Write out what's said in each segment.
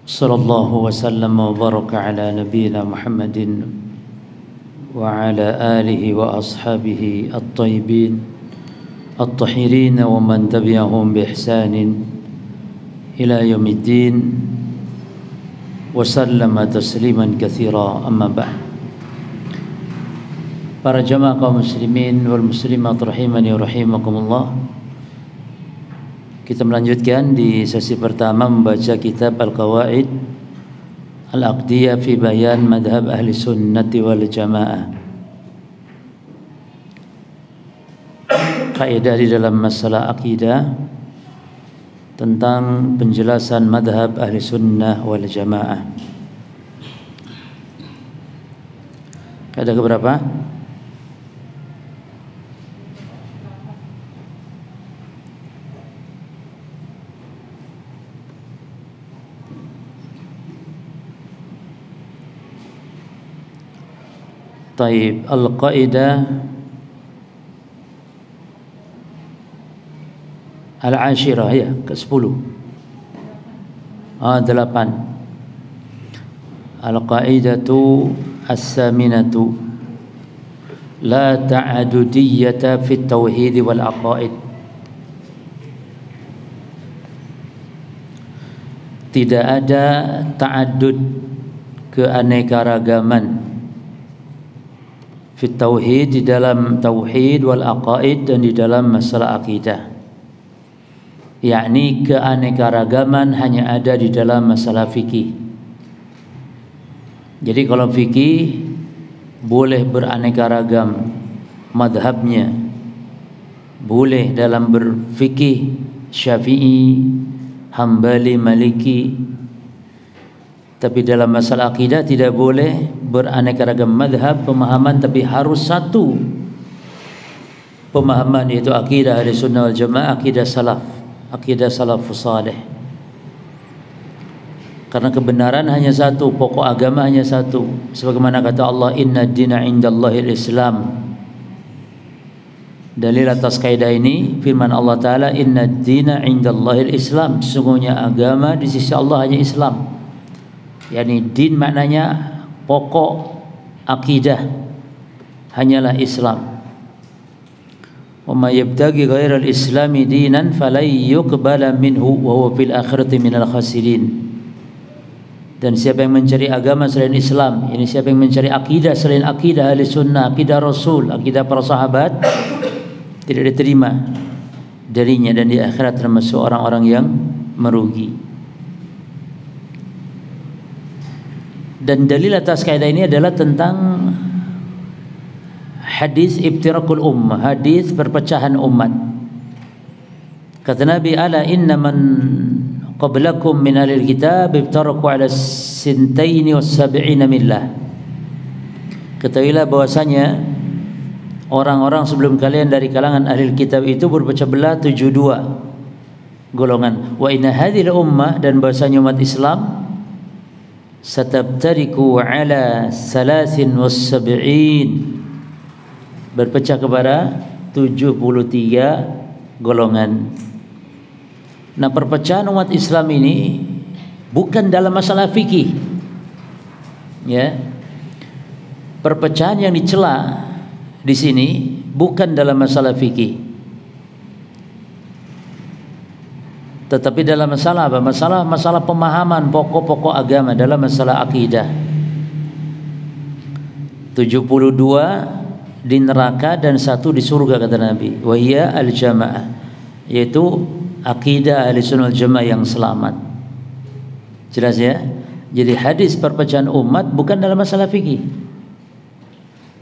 Sallallahu wasallam wa baraka ala nabiyyina Muhammadin wa ala alihi wa ashabihi at-tayyibin at-tahirin wa man tabi'ahum bi ihsanin ila yaumiddin wa sallama tasliman katsira, amma ba'd. Para jamaah kaum muslimin wal muslimat rahimani wa rahimakumullah, kita melanjutkan di sesi pertama membaca kitab Al-Qawaid Al-Aqdiyah fi Bayan Madhab Ahli Sunnati wal Jamaah. Kaidah di dalam masalah akidah tentang penjelasan madhab Ahli Sunnah wal Jamaah. Kaidah keberapa? Taib, Al-Qaidah Al-Ashirah, ya, ke-10. 8. Al-Qaidatu As-Saminatu La ta'adudiyyata fit tauhid wal aqaid. Tidak ada ta'addud, keanekaragaman, fit tauhid, di dalam tauhid, wal aqaid, dan di dalam masalah akidah. Yakni keanekaragaman hanya ada di dalam masalah fikih. Jadi kalau fikih boleh beraneka ragam madhabnya, boleh dalam berfikih Syafi'i, Hambali, Maliki. Tapi dalam masalah akidah tidak boleh beraneka ragam madhab pemahaman, tapi harus satu pemahaman, yaitu akidah Ahli Sunnah wal Jamaah, akidah salaf, akidah salafus salih. Karena kebenaran hanya satu, pokok agama hanya satu. Sebagaimana kata Allah, inna dina indallahil Islam. Dalil atas kaidah ini firman Allah Ta'ala, inna dina indallahil Islam. Sesungguhnya agama di sisi Allah hanya Islam. Yani din maknanya pokok akidah hanyalah Islam. Wa may yabtaghi ghairal islami dinan falan yuqbala minhu wa huwa fil akhirati minal khasirin. Dan siapa yang mencari agama selain Islam, ini siapa yang mencari akidah selain akidah Ahli Sunnah, akidah Rasul, akidah para sahabat, tidak diterima darinya, dan di akhirat termasuk orang-orang yang merugi. Dan dalil atas kaidah ini adalah tentang hadis iftirakul ummah, hadis perpecahan umat. Kata Nabi, ala inna man qablakum min ahlil kitab iftaraku ala sintaini was sab'ina millah. Ketahuilah bahwasanya orang-orang sebelum kalian dari kalangan ahlil kitab itu berpecah belah 72 golongan. Wa inna hadhil ummah, dan bahwasanya umat Islam satabtariku ala salasin was sab'in, berpecah kepada 73 golongan. Nah, perpecahan umat Islam ini bukan dalam masalah fikih, ya. Perpecahan yang dicela di sini bukan dalam masalah fikih, tetapi dalam masalah apa? Masalah pemahaman pokok-pokok agama, dalam masalah akidah. 72 di neraka dan 1 di surga, kata Nabi. Wa hiya al-jamaah, yaitu akidah Ahli Sunnah wal Jamaah yang selamat. Jelas ya? Jadi hadis perpecahan umat bukan dalam masalah fikih.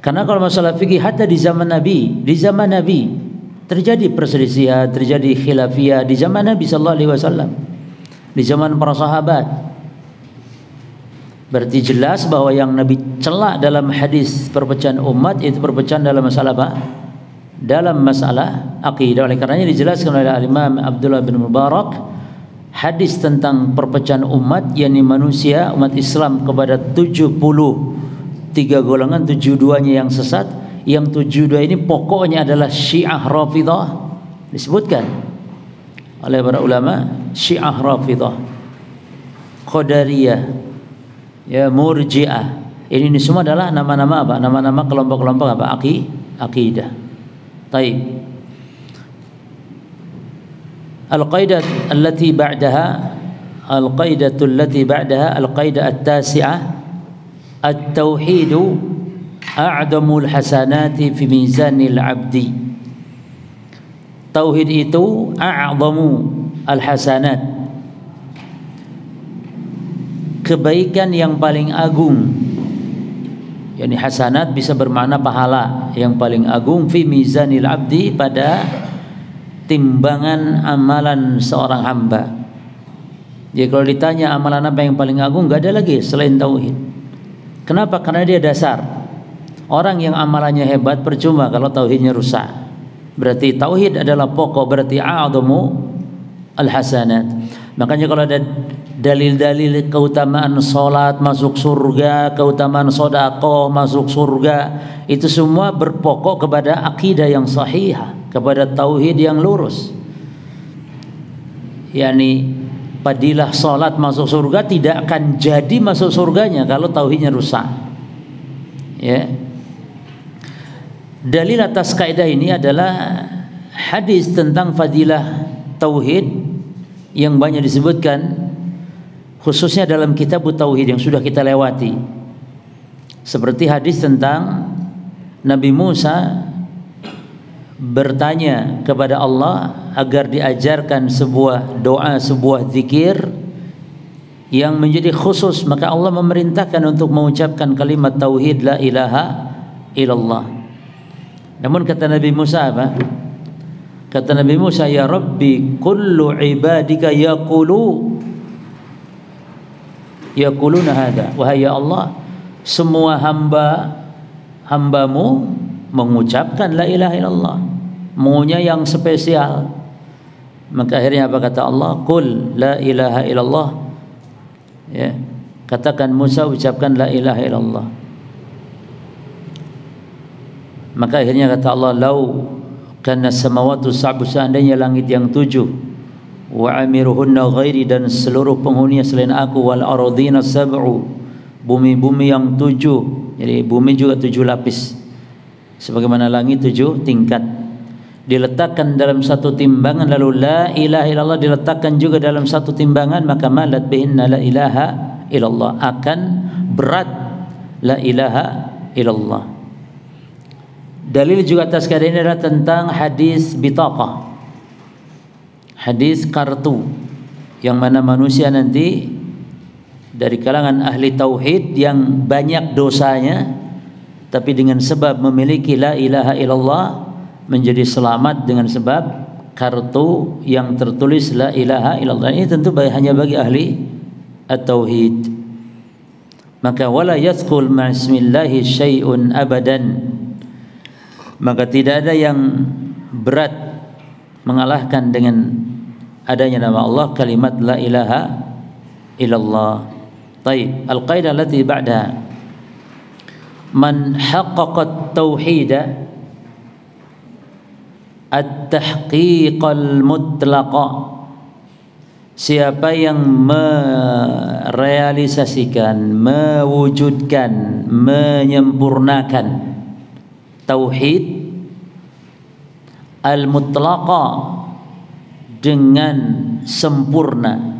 Karena kalau masalah fikih hatta di zaman Nabi terjadi perselisihan, terjadi khilafiyah di zaman Nabi sallallahu alaihi wasallam, di zaman para sahabat. Berarti jelas bahwa yang Nabi celak dalam hadis perpecahan umat itu perpecahan dalam masalah apa? Dalam masalah akidah. Oleh karenanya dijelaskan oleh Imam Abdullah bin Mubarak, hadis tentang perpecahan umat, yakni manusia umat Islam kepada 73 golongan, 72-nya yang sesat. Yang 72 ini pokoknya adalah Syiah Rafidhah, disebutkan oleh para ulama Syiah Rafidhah. Qadariyah, ya, Murji'ah. Ini semua adalah nama-nama apa? Nama-nama kelompok-kelompok apa? Akidah. Taib. Al-qaidah allati ba'daha, al-qaidatu allati ba'daha, al-qaidah at-tasi'ah, at-tauhidu a'damul hasanati fi mizanil 'abdi. Tauhid itu a'zamu al-hasanat, kebaikan yang paling agung. Yani hasanat bisa bermakna pahala yang paling agung, fi mizanil 'abdi, pada timbangan amalan seorang hamba. Jadi kalau ditanya amalan apa yang paling agung, gak ada lagi selain tauhid. Kenapa? Karena dia dasar. Orang yang amalannya hebat percuma kalau tauhidnya rusak. Berarti tauhid adalah pokok, berarti a'dhamu al-hasanat. Makanya kalau ada dalil-dalil keutamaan salat masuk surga, keutamaan sedekah masuk surga, itu semua berpokok kepada akidah yang sahihah, kepada tauhid yang lurus. Yani fadilah salat masuk surga tidak akan jadi masuk surganya kalau tauhidnya rusak. Ya. Dalil atas kaidah ini adalah hadis tentang fadilah tauhid yang banyak disebutkan, khususnya dalam kitab tauhid yang sudah kita lewati. Seperti hadis tentang Nabi Musa bertanya kepada Allah agar diajarkan sebuah doa, sebuah zikir yang menjadi khusus, maka Allah memerintahkan untuk mengucapkan kalimat tauhid la ilaha illallah. Namun kata Nabi Musa apa? Kata Nabi Musa, ya Rabbi, kullu ibadika yaquluna hada. Wahai ya Allah, semua hambamu mengucapkan la ilaha illallah, maunya yang spesial. Maka akhirnya apa kata Allah? Qul la ilaha illallah. Ya, katakan Musa, ucapkan la ilaha illallah. Maka akhirnya kata Allah, lau kana samawati sab'u, seandainya langit yang 7, wa amiruhunna ghairi, dan seluruh penghuninya selain aku, wal ardhina sab'u, bumi-bumi yang 7. Jadi bumi juga 7 lapis, sebagaimana langit 7 tingkat, diletakkan dalam satu timbangan, lalu la ilaha illallah diletakkan juga dalam satu timbangan, maka malat bihinna la ilaha illallah, akan berat la ilaha illallah. Dalil juga atas kaidah ini adalah tentang hadis bitaqah, hadis kartu, yang mana manusia nanti dari kalangan ahli tauhid yang banyak dosanya, tapi dengan sebab memiliki la ilaha illallah menjadi selamat dengan sebab kartu yang tertulis la ilaha illallah. Ini tentu hanya bagi ahli at-tauhid. Maka wala yadkhul ma'ismillahi syai'un abadan, maka tidak ada yang berat mengalahkan dengan adanya nama Allah, kalimat la ilaha illallah. Taib. Al-qaidah allati ba'daha, man haqqaqa at-tauhid at-tahqiqal mutlaqa, siapa yang merealisasikan, mewujudkan, menyempurnakan tauhid al-mutlaqa, dengan sempurna.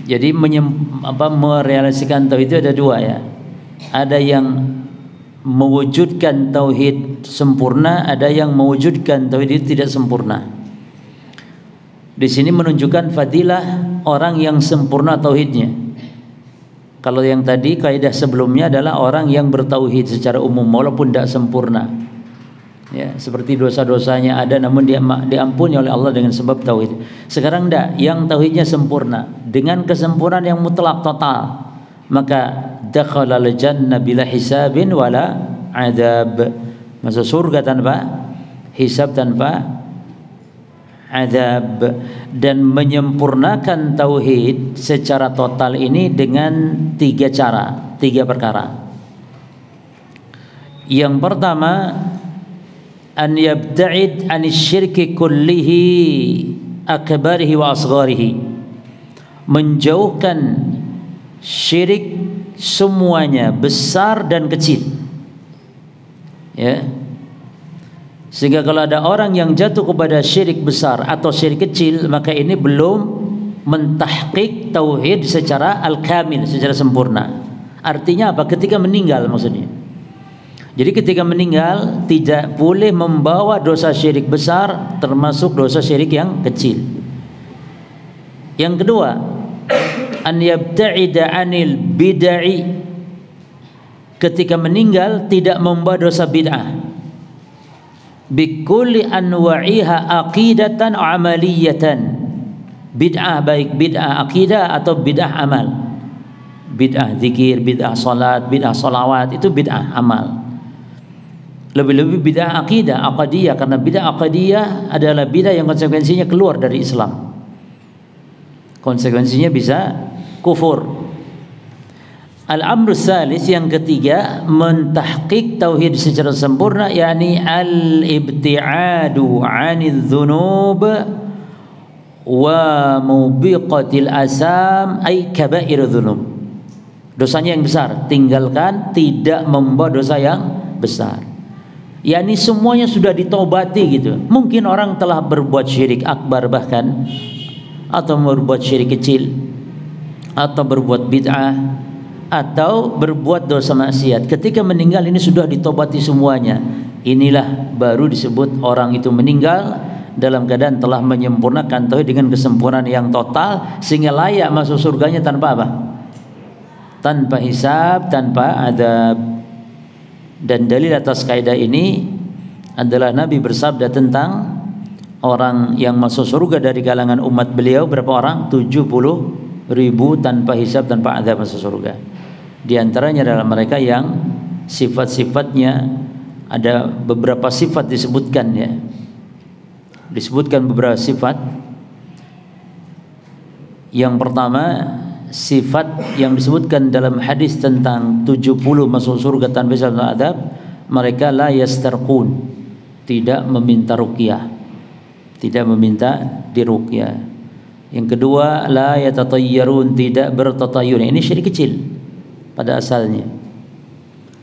Jadi merealisasikan tauhid itu ada dua, ya. Ada yang mewujudkan tauhid sempurna, ada yang mewujudkan tauhid itu tidak sempurna. Di sini menunjukkan fadilah orang yang sempurna tauhidnya. Kalau yang tadi kaidah sebelumnya adalah orang yang bertauhid secara umum walaupun tidak sempurna. Ya, seperti dosa-dosanya ada namun dia diampuni oleh Allah dengan sebab tauhid. Sekarang tidak, yang tauhidnya sempurna dengan kesempurnaan yang mutlak total, maka dakhalal jannah bila hisabin wala adab, masuk surga tanpa hisab, tanpa adab. Dan menyempurnakan tauhid secara total ini dengan 3 cara, 3 perkara. Yang pertama, an yabta'id anisyirki kullihi akbarihi wa asgharihi, menjauhkan syirik semuanya, besar dan kecil. Ya. Sehingga kalau ada orang yang jatuh kepada syirik besar atau syirik kecil, maka ini belum mentahqiq tauhid secara al-kamil, secara sempurna. Artinya apa? Ketika meninggal maksudnya. Jadi ketika meninggal tidak boleh membawa dosa syirik besar, termasuk dosa syirik yang kecil. Yang kedua, an yabta'ida 'anil bid'ah. Ketika meninggal tidak membawa dosa bid'ah. Bikulli anwa'iha aqidatan amaliyatan. Bid'ah baik bid'ah akidah atau bid'ah amal. Bid'ah zikir, bid'ah salat, bid'ah salawat itu bid'ah amal. Lebih-lebih bid'ah akidah, aqadiyah, karena bid'ah aqadiyah adalah bid'ah yang konsekuensinya keluar dari Islam. Konsekuensinya bisa kufur. Al-amru tsalis, yang ketiga, mentahqiq tauhid secara sempurna, yakni al-ibti'adu 'anil dzunub wa mubiqatil asam, ay kaba'ir dzunub. Dosanya yang besar, tinggalkan, tidak membawa dosa yang besar. yakni semuanya sudah ditobati gitu. Mungkin orang telah berbuat syirik akbar bahkan, atau berbuat syirik kecil, atau berbuat bid'ah, atau berbuat dosa maksiat. Ketika meninggal ini sudah ditobati semuanya. Inilah baru disebut orang itu meninggal dalam keadaan telah menyempurnakan tauhid dengan kesempurnaan yang total, sehingga layak masuk surganya tanpa apa? Tanpa hisab, tanpa adab. Dan dalil atas kaidah ini adalah Nabi bersabda tentang orang yang masuk surga dari kalangan umat beliau, berapa orang? 70.000 tanpa hisab, tanpa adab masuk surga. Di antaranya adalah mereka yang sifat-sifatnya ada beberapa sifat disebutkan, ya. Disebutkan beberapa sifat. Yang pertama, sifat yang disebutkan dalam hadis tentang 70 masuk surga tanpa hisab dan adab, mereka la yastarqun, tidak meminta ruqyah, tidak meminta diruqyah. Yang kedua, la yatatayyarun, tidak bertatayun. Ini syirik kecil pada asalnya.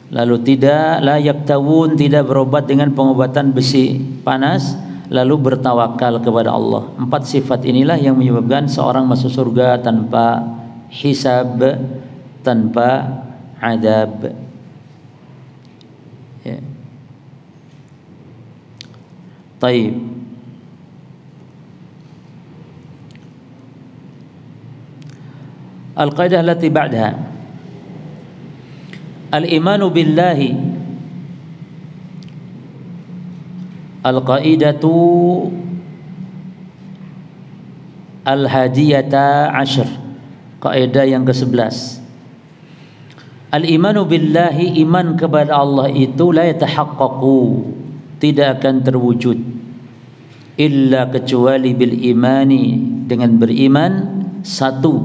Lalu tidak la yaktawun, tidak berobat dengan pengobatan besi panas, lalu bertawakal kepada Allah. 4 sifat inilah yang menyebabkan seorang masuk surga tanpa hisab, tanpa adab, ya. Taib. Al-qaidah allati ba'daha, al-imanu billahi. Al-qaidatu al-hadiyata ashar, kaidah yang ke-11. Al-imanu billahi, iman kepada Allah itu la yatahaqqaqu, tidak akan terwujud illa kecuali bil imani, dengan beriman, satu,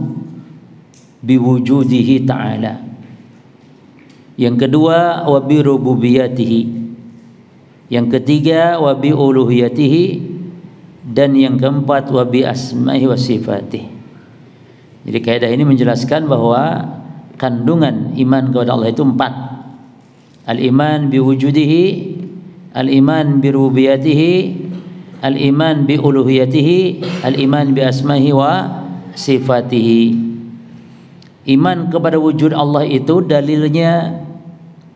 biwujudihi ta'ala. Yang kedua, wa bi rububiyatihi. Yang ketiga, wa bi uluhiyatihi. Dan yang keempat, wa bi asma'i wa sifatih. Jadi kaidah ini menjelaskan bahwa kandungan iman kepada Allah itu 4. Al-iman bi wujudihi, al-iman bi rububiyatihi, al-iman bi uluhiyatihi, al-iman bi asma'ihi wa sifatihi. Iman kepada wujud Allah itu dalilnya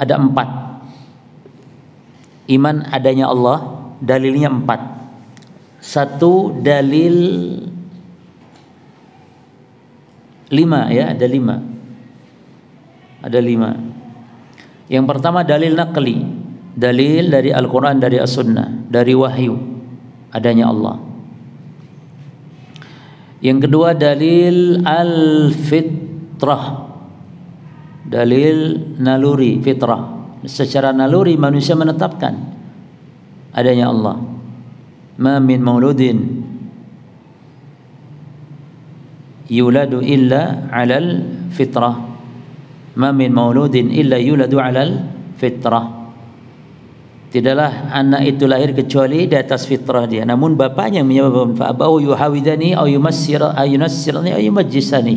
ada 4. Iman adanya Allah dalilnya 4. Satu dalil 5, ya, ada 5. Ada 5. Yang pertama dalil naqli, dalil dari Al-Quran, dari As-Sunnah, dari wahyu adanya Allah. Yang kedua dalil al-fitrah, dalil naluri, fitrah. Secara naluri manusia menetapkan adanya Allah. Ma min mauludin yuladu illa 'alal fitrah, ma min mauludin illa yuladu 'alal fitrah. Tidaklah anak itu lahir kecuali di atas fitrah dia. Namun bapaknya yang menyebabkan fa'abahu yuhawidani aw yunassirani aw yumajjisani.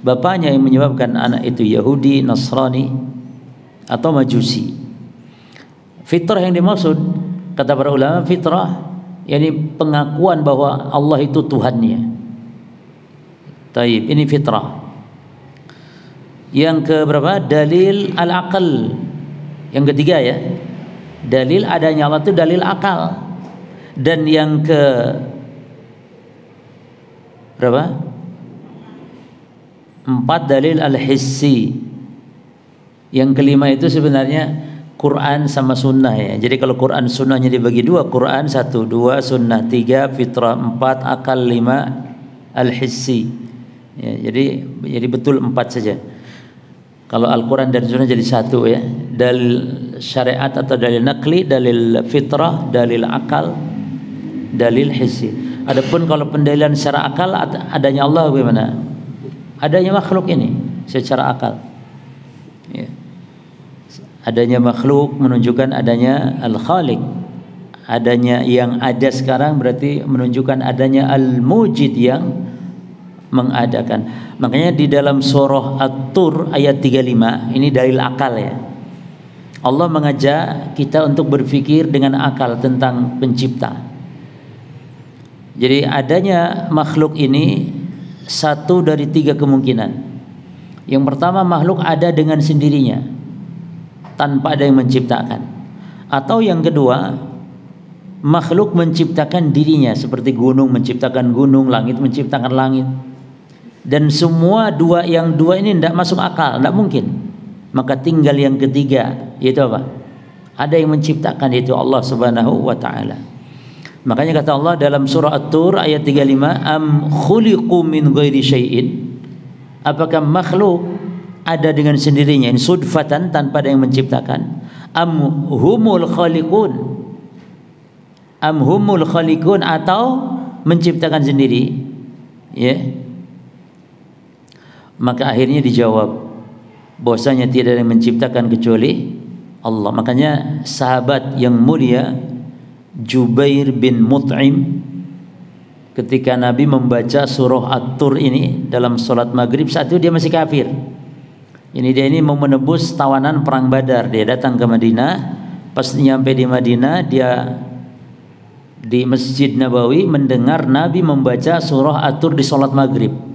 Bapaknya yang menyebabkan anak itu Yahudi, Nasrani atau Majusi. Fitrah yang dimaksud kata para ulama, fitrah yakni pengakuan bahwa Allah itu Tuhannya. Taib, ini fitrah. Yang keberapa? Dalil al-aql. Yang ketiga ya. Dalil adanya Allah itu dalil akal. Dan yang ke berapa? 4 dalil al-hissi. Yang kelima itu sebenarnya Quran sama sunnah ya. Jadi kalau Quran sunnahnya dibagi 2, Quran 1, 2 sunnah, 3 fitrah, 4 akal, 5 al-hissi. Ya, jadi betul 4 saja. Kalau Al-Quran dan Sunnah jadi 1 ya. Dalil syariat atau dalil nakli, dalil fitrah, dalil akal, dalil hissi. Adapun kalau pendalilan secara akal adanya Allah bagaimana? Adanya makhluk ini secara akal. Ya. Adanya makhluk menunjukkan adanya Al-Khaliq. Adanya yang ada sekarang berarti menunjukkan adanya Al-Mujid yang mengadakan. Makanya di dalam surah At-Tur ayat 35 ini dalil akal ya. Allah mengajak kita untuk berpikir dengan akal tentang pencipta. Jadi adanya makhluk ini 1 dari 3 kemungkinan. Yang pertama, makhluk ada dengan sendirinya tanpa ada yang menciptakan. Atau yang kedua, makhluk menciptakan dirinya seperti gunung menciptakan gunung, langit menciptakan langit. Dan semua yang dua ini tidak masuk akal, tidak mungkin. Maka tinggal yang ketiga, yaitu apa? Ada yang menciptakan, yaitu Allah Subhanahu wa taala. Makanya kata Allah dalam surah At-Tur ayat 35, am khuliqu min ghairi syai'in. Apakah makhluk ada dengan sendirinya, ini sudfatan tanpa ada yang menciptakan? Am humul khaliqun. Am humul khaliqun, atau menciptakan sendiri? Ya. Maka akhirnya dijawab bahwasanya tidak ada yang menciptakan kecuali Allah. Makanya sahabat yang mulia Jubair bin Mut'im ketika Nabi membaca surah At-Tur ini dalam sholat maghrib, saat itu dia masih kafir. Dia mau menebus tawanan perang Badar. Dia datang ke Madinah. Pas nyampe di Madinah, dia di Masjid Nabawi mendengar Nabi membaca surah At-Tur di sholat maghrib.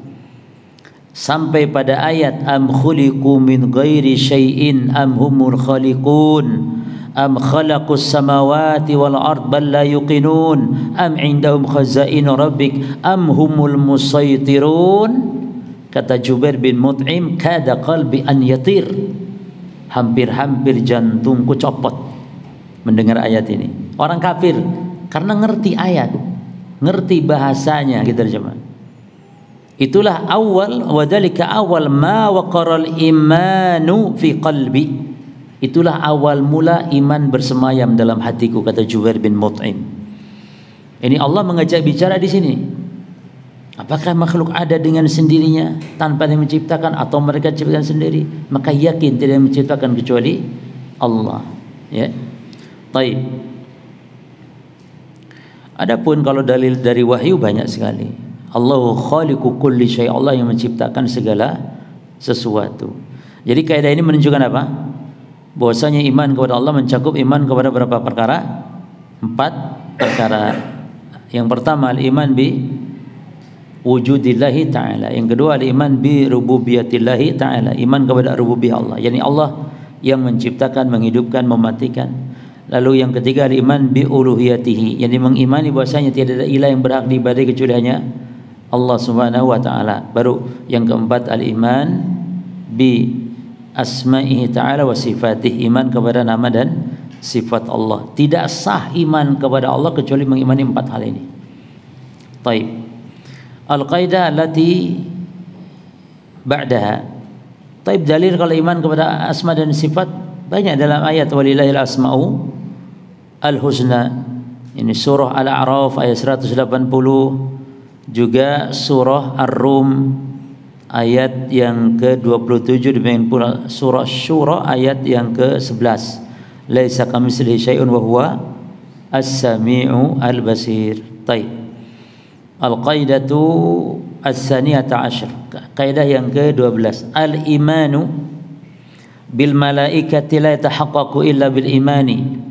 Sampai pada ayat am khuliqu min ghairi syai'in am humul khaliqun am khalaqus samawati wal ard bal la yuqinun am indahum khazain rabbik am humul musaytirun. Kata Jubair bin Mut'im, kada qalbi an yatir, hampir-hampir jantungku copot mendengar ayat ini. Orang kafir karena ngerti ayat, ngerti bahasanya gitu jemaah. Itulah awal, wadzalika awal ma waqaral imanu fi qalbi. Itulah awal mula iman bersemayam dalam hatiku, kata Jubair bin Mut'im. Ini Allah mengajak bicara di sini. Apakah makhluk ada dengan sendirinya tanpa yang menciptakan, atau mereka ciptakan sendiri? Maka yakin tidak menciptakan kecuali Allah. Ya. Baik. Adapun kalau dalil dari wahyu banyak sekali. Allahu khaliqu kulli syai', Allah yang menciptakan segala sesuatu. Jadi kaidah ini menunjukkan apa? Bahwasanya iman kepada Allah mencakup iman kepada berapa perkara? 4 perkara. Yang pertama al-iman bi wujudillahi ta'ala. Yang kedua al-iman bi rububiyatillahi ta'ala, iman kepada rububiyah Allah, yakni Allah yang menciptakan, menghidupkan, mematikan. Lalu yang ketiga al-iman bi uluhiyatihi, yakni mengimani bahwasanya tidak ada ilah yang berhak diibadahi kecuali hanya Allah Subhanahu wa taala. Baru yang keempat al-iman bi asma'ihi ta'ala wa sifatih, iman kepada nama dan sifat Allah. Tidak sah iman kepada Allah kecuali mengimani 4 hal ini. Baik. Al-qaidah allati ba'daha. Baik, dalil kalau iman kepada asma dan sifat banyak dalam ayat walillahil asma'u al-husna. Ini surah Al-A'raf ayat 180. Juga surah Ar-Rum ayat yang ke-27, demikian pula surah Syura ayat yang ke-11. laisa kamitslihi syai'un wa huwa as-sami'u al-basir. Baik. Al-qaidatu as-saniyata asyr. Kaidah yang ke-12. Al-imanu bil malaikati la yatahaqqaqu illa bil imani.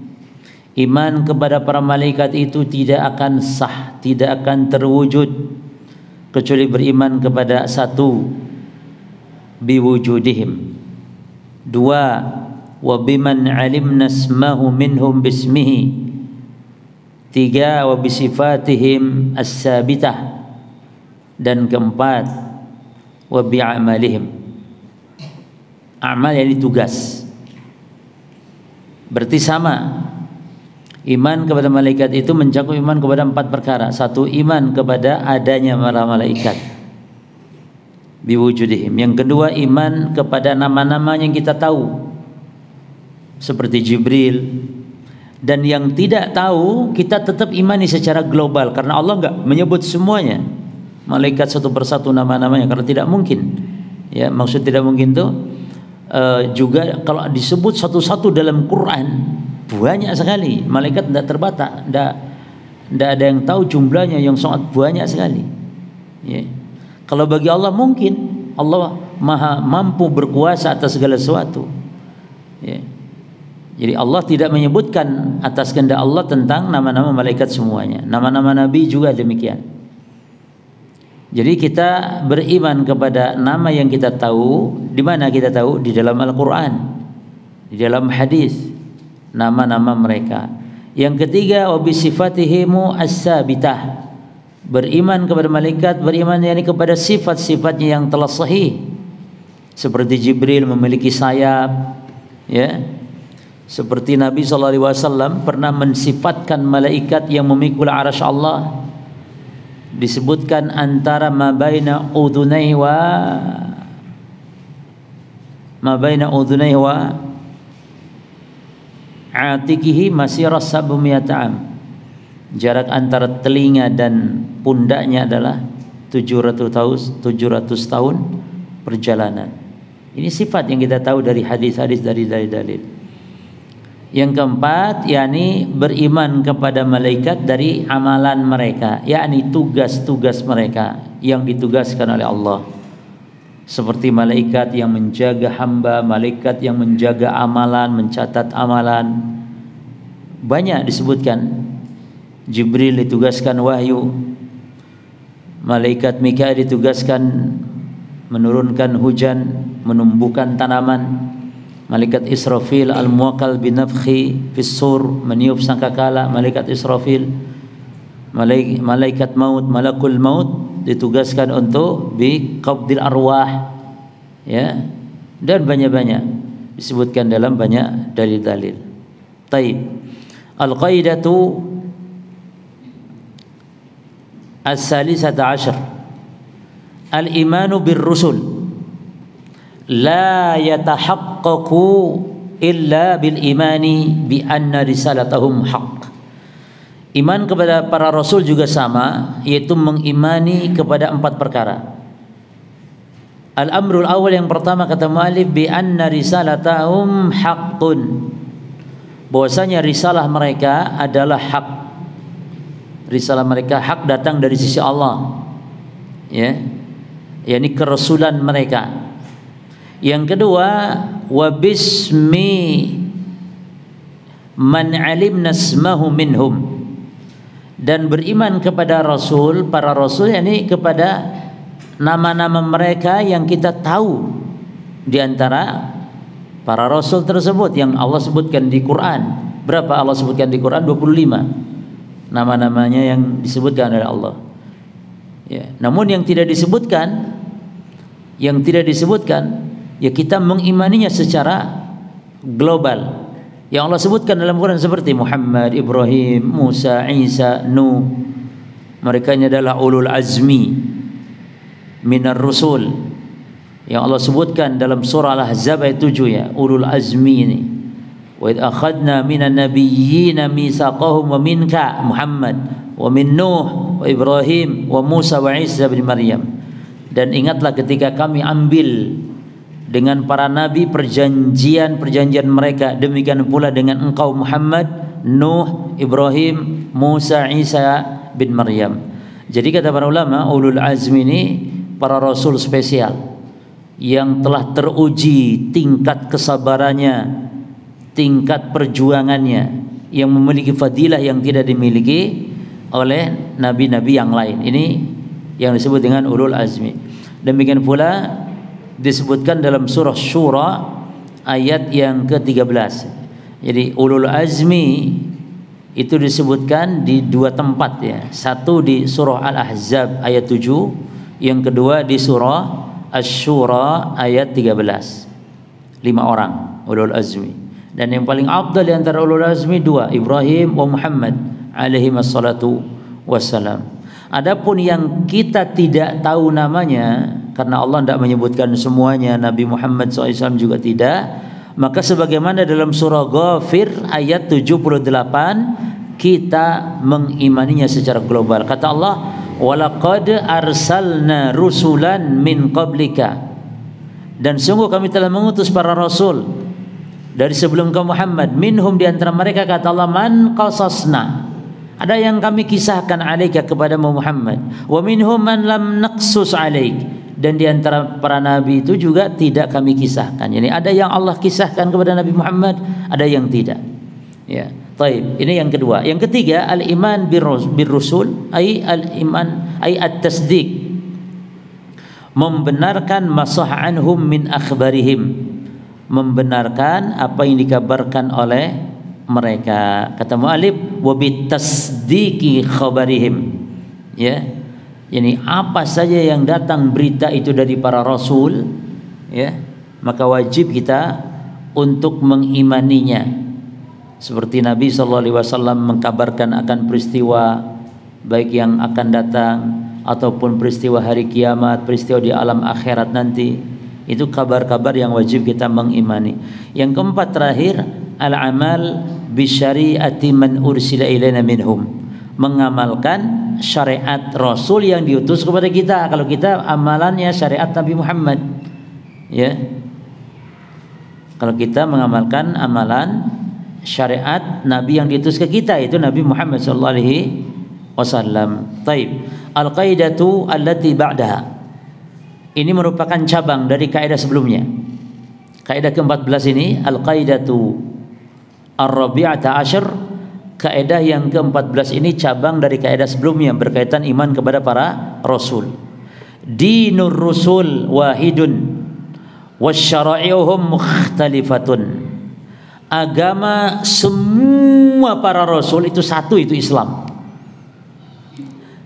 Iman kepada para malaikat itu tidak akan sah, tidak akan terwujud kecuali beriman kepada satu, biwujudihim. Dua, wa biman alimna ismahu minhum bismihi. Tiga, wa bisifatihim as-sabitah. Dan keempat, wa bi'amalihim. Amal yang tugas. Berarti sama. Iman kepada malaikat itu mencakup iman kepada 4 perkara. Satu, iman kepada adanya para malaikat, biwujudihim. Yang kedua, iman kepada nama-nama yang kita tahu, seperti Jibril. Dan yang tidak tahu, kita tetap imani secara global, karena Allah enggak menyebut semuanya malaikat satu persatu nama-namanya, karena tidak mungkin. Ya, maksud tidak mungkin itu juga kalau disebut satu-satu dalam Quran banyak sekali, malaikat tidak terbatas, tidak ada yang tahu jumlahnya, yang sangat banyak sekali. Ya. Kalau bagi Allah mungkin, Allah maha mampu berkuasa atas segala sesuatu. Ya. Jadi Allah tidak menyebutkan atas kehendak Allah tentang nama-nama malaikat semuanya. Nama-nama Nabi juga demikian. Jadi kita beriman kepada nama yang kita tahu. Di mana kita tahu? Di dalam Al-Quran, di dalam hadis, nama-nama mereka. Yang ketiga, wabisifatihimu as-sabitah. Beriman kepada malaikat, beriman yakni kepada sifat-sifatnya yang telah sahih. Seperti Jibril memiliki sayap, ya. Seperti Nabi SAW pernah mensifatkan malaikat yang memikul arasy Allah. Disebutkan antara ma baina udhunaihi wa atikihi masirah sab'umiyata am. Jarak antara telinga dan pundaknya adalah 700 tahun perjalanan. Ini sifat yang kita tahu dari hadis-hadis, dari dalil. Yang keempat, yakni beriman kepada malaikat dari amalan mereka, yakni tugas-tugas mereka yang ditugaskan oleh Allah. Seperti malaikat yang menjaga hamba, malaikat yang menjaga amalan, mencatat amalan. Banyak disebutkan. Jibril ditugaskan wahyu, malaikat Mikail ditugaskan menurunkan hujan, menumbuhkan tanaman, malaikat Israfil al-muwakkal binafkhi fis-sur, meniup sangkakala, malaikat Israfil, malaikat maut, malakul maut ditugaskan untuk biqabdil arwah, ya, dan banyak-banyak disebutkan dalam banyak dalil-dalil. Taib. Al-qaidatu as-salisata asyr. Al-imanu bir-rusul la yatahaqqaqu illa bil imani bi anna risalatahum haqq. Iman kepada para rasul juga sama, yaitu mengimani kepada 4 perkara. Al-amrul awal, yang pertama kata mu'alif, bi anna risalatahum haqqun. Bahwasanya risalah mereka adalah hak. Risalah mereka hak, datang dari sisi Allah. Ya. yakni kerasulan mereka. Yang kedua, wa bismi man alimna ismahu minhum, dan beriman kepada rasul, para rasul, yakni kepada nama-nama mereka yang kita tahu di antara para rasul tersebut yang Allah sebutkan di Quran. Berapa Allah sebutkan di Quran? 25 nama-namanya yang disebutkan oleh Allah. Ya, namun yang tidak disebutkan, ya kita mengimaninya secara global. Yang Allah sebutkan dalam Quran seperti Muhammad, Ibrahim, Musa, Isa, Nuh. Mereka ini adalah ulul azmi minar rusul. Yang Allah sebutkan dalam surah Al-Ahzab ayat 7, ya, ulul azmi ini. Wa idh akhadna minan nabiyyina mitsaqahum wa minka Muhammad wa min Nuh wa Ibrahim wa Musa wa Isa bin Maryam. Dan ingatlah ketika kami ambil dengan para nabi, perjanjian mereka. Demikian pula dengan engkau Muhammad, Nuh, Ibrahim, Musa, Isa bin Maryam. Jadi kata para ulama, ulul azmi ini para rasul spesial yang telah teruji tingkat kesabarannya, tingkat perjuangannya, yang memiliki fadilah yang tidak dimiliki oleh nabi-nabi yang lain. Ini yang disebut dengan ulul azmi. Demikian pula disebutkan dalam surah Syura ayat yang ke-13. Jadi ulul azmi itu disebutkan di dua tempat ya. Satu di surah Al-Ahzab ayat 7, yang kedua di surah Asy-Syura ayat 13. 5 orang ulul azmi. Dan yang paling afdal di antara ulul azmi 2, Ibrahim wa Muhammad alaihi wassalatu wassalam. Adapun yang kita tidak tahu namanya, karena Allah tidak menyebutkan semuanya, Nabi Muhammad SAW juga tidak, maka sebagaimana dalam surah Ghafir ayat 78 kita mengimaninya secara global. Kata Allah, walaqad arsalna rusulan min qablika, dan sungguh kami telah mengutus para rasul dari sebelum kau Muhammad. Minhum, di antara mereka kata Allah, man qasasna, ada yang kami kisahkan alaika kepada Muhammad, wa minhum man lam naqsus alaik, dan di antara para nabi itu juga tidak kami kisahkan. Jadi ada yang Allah kisahkan kepada Nabi Muhammad, ada yang tidak. Ya, taib. Ini yang kedua. Yang ketiga, al-iman bir-rusul, ai al-iman ai at-tasdiq, membenarkan masah anhum min akhbarihim, membenarkan apa yang dikabarkan oleh mereka. Kata mu'alif, wa bitasdiqi khabarihim, ya, yani apa saja yang datang berita itu dari para rasul, ya, maka wajib kita untuk mengimaninya. Seperti Nabi SAW mengkabarkan akan peristiwa baik yang akan datang ataupun peristiwa hari kiamat, peristiwa di alam akhirat nanti, itu kabar-kabar yang wajib kita mengimani. Yang keempat terakhir, al-amal bisyari'ati man ursila ilaina minhum, mengamalkan syariat Rasul yang diutus kepada kita. Kalau kita amalannya syariat Nabi Muhammad, ya, kalau kita mengamalkan amalan syariat Nabi yang diutus ke kita, itu Nabi Muhammad sallallahu alaihi wasallam. Taib. Al-qaidatu allati ba'daha, ini merupakan cabang dari kaidah sebelumnya. Kaidah ke-14 ini, al-qaidatu ar-rabi'ata asyr, kaidah yang ke-14 ini cabang dari kaidah sebelumnya berkaitan iman kepada para rasul. Dinur rusul wahidun wasyara'i'uhum mukhtalifatun, agama semua para rasul itu satu, itu Islam.